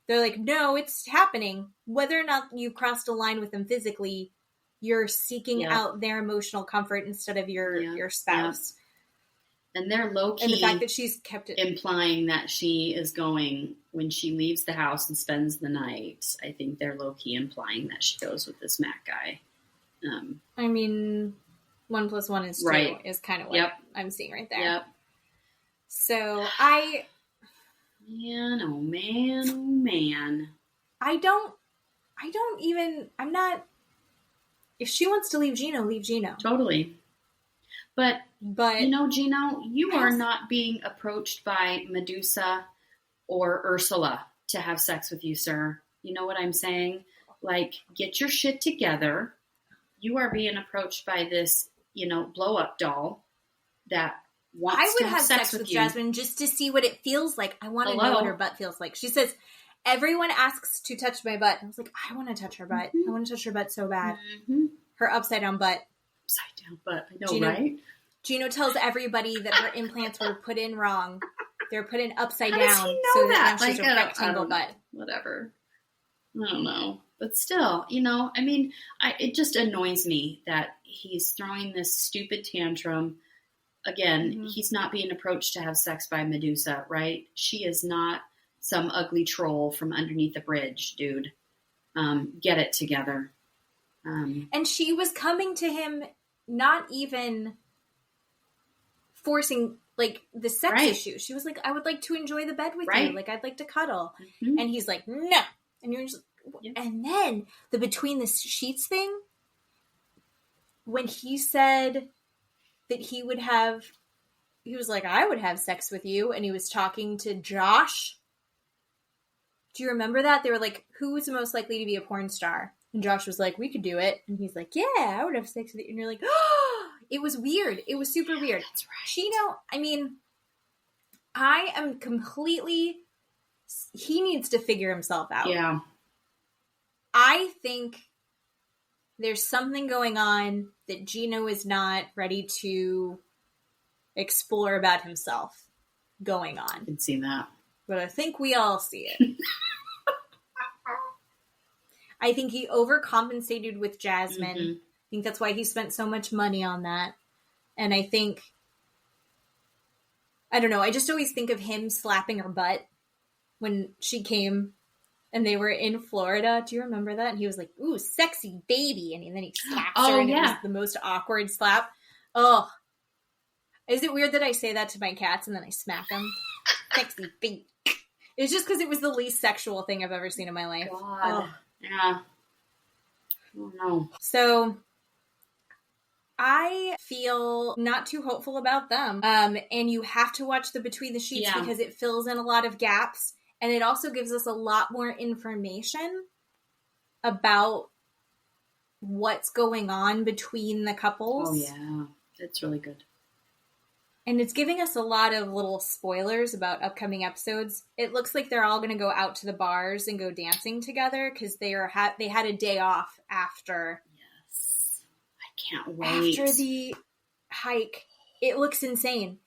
they're like, no, it's happening. Whether or not you crossed a line with them physically, you're seeking out their emotional comfort instead of your spouse. And they're low-key And the fact that she's kept it... implying that she is going, when she leaves the house and spends the night, I think they're low-key implying that she goes with this Mac guy. I mean, 1 + 1 is 2 right. is kind of what I'm seeing right there. Yep. So Man, oh man, oh man. I'm not... If she wants to leave Gino, leave Gino. Totally. But you know, Gino, you are not being approached by Medusa or Ursula to have sex with you, sir. You know what I'm saying? Like, get your shit together. You are being approached by this, you know, blow-up doll that wants to have sex with you. Jasmine just to see what it feels like. I want to know what her butt feels like. She says, everyone asks to touch my butt. I was like, I want to touch her butt. I want to touch her butt so bad. Her upside-down butt. Upside down butt. I know, right? Gino tells everybody that her implants were put in wrong. They're put in upside down. Does he know that? Now she's a rectangle butt. Whatever. I don't know. But still, you know, I mean, it just annoys me that he's throwing this stupid tantrum. Again, he's not being approached to have sex by Medusa, right? She is not some ugly troll from underneath the bridge, dude. Get it together. And she was coming to him, not even forcing, like, the sex issue. She was like, I would like to enjoy the bed with you. Like, I'd like to cuddle. And he's like, no. And you're just... And then the between the sheets thing, when he said that he was like, I would have sex with you. And he was talking to Josh. Do you remember that? They were like, who is the most likely to be a porn star? And Josh was like, we could do it. And he's like, yeah, I would have sex with you. And you're like, oh, it was weird. It was super weird. That's right. Gino, I mean, I am completely, he needs to figure himself out. Yeah. I think there's something going on that Gino is not ready to explore about himself going on. I can see that. But I think we all see it. I think he overcompensated with Jasmine. I think that's why he spent so much money on that. And I think, I don't know, I just always think of him slapping her butt when she came and they were in Florida. Do you remember that? And he was like, ooh, sexy baby. And then he slaps her and it was the most awkward slap. Oh, is it weird that I say that to my cats and then I smack them? Sexy baby. It's just because it was the least sexual thing I've ever seen in my life. God. Oh. Yeah. Oh, no. So I feel not too hopeful about them. And you have to watch the Between the Sheets because it fills in a lot of gaps. And it also gives us a lot more information about what's going on between the couples. Oh, yeah. It's really good. And it's giving us a lot of little spoilers about upcoming episodes. It looks like they're all going to go out to the bars and go dancing together because they had a day off after. Yes. I can't wait. After the hike. It looks insane.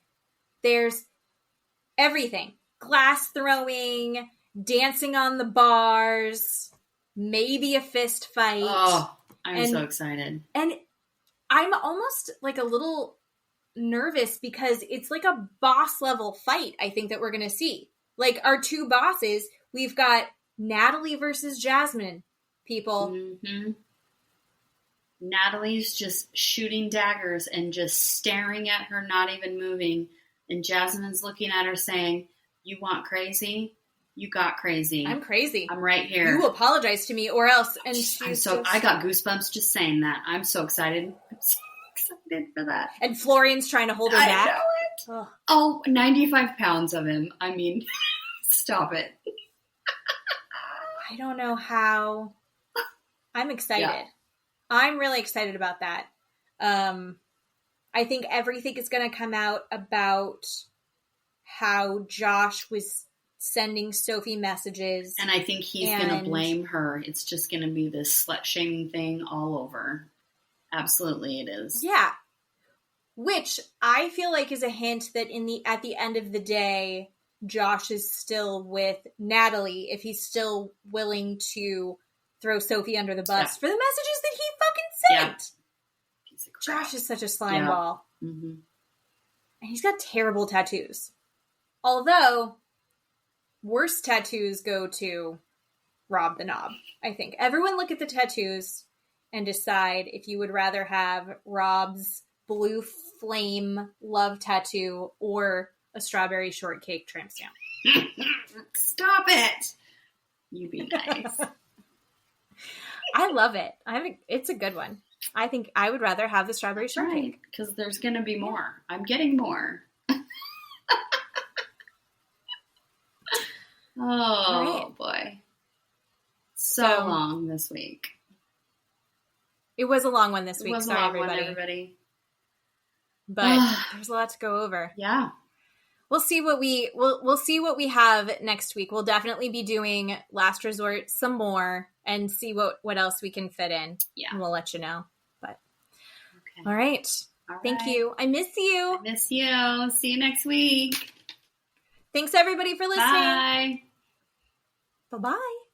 There's everything. Glass throwing, dancing on the bars, maybe a fist fight. Oh, I'm so excited. And I'm almost like a little nervous because it's like a boss level fight I think that we're going to see. Like our two bosses, we've got Natalie versus Jasmine, people. Natalie's just shooting daggers and just staring at her, not even moving. And Jasmine's looking at her saying, you want crazy? You got crazy. I'm crazy. I'm right here. You apologize to me or else. And I got goosebumps just saying that. I'm so excited. I'm so excited for that. And Florian's trying to hold her back. I know it. Oh, 95 pounds of him. I mean, stop it. I don't know how. I'm excited. Yeah. I'm really excited about that. I think everything is going to come out about how Josh was sending Sophie messages. And I think he's going to blame her. It's just going to be this slut-shaming thing all over. Absolutely it is. Yeah. Which I feel like is a hint that at the end of the day, Josh is still with Natalie if he's still willing to throw Sophie under the bus for the messages that he fucking sent. Yeah. Josh is such a slime ball. Mm-hmm. And he's got terrible tattoos. Although, worst tattoos go to Rob the Knob, I think. Everyone look at the tattoos and decide if you would rather have Rob's blue flame love tattoo or a strawberry shortcake tramp stamp. Stop it! You be nice. I love it. It's a good one. I think I would rather have the strawberry shortcake. Right, because there's going to be more. I'm getting more. Oh, boy. So long this week. It was a long one this week. Sorry, everybody. But there's a lot to go over. Yeah. We'll see what we'll see what we have next week. We'll definitely be doing Last Resort some more and see what else we can fit in. Yeah. And we'll let you know. But okay. All right. Thank you. I miss you. I miss you. See you next week. Thanks everybody for listening. Bye. Bye-bye.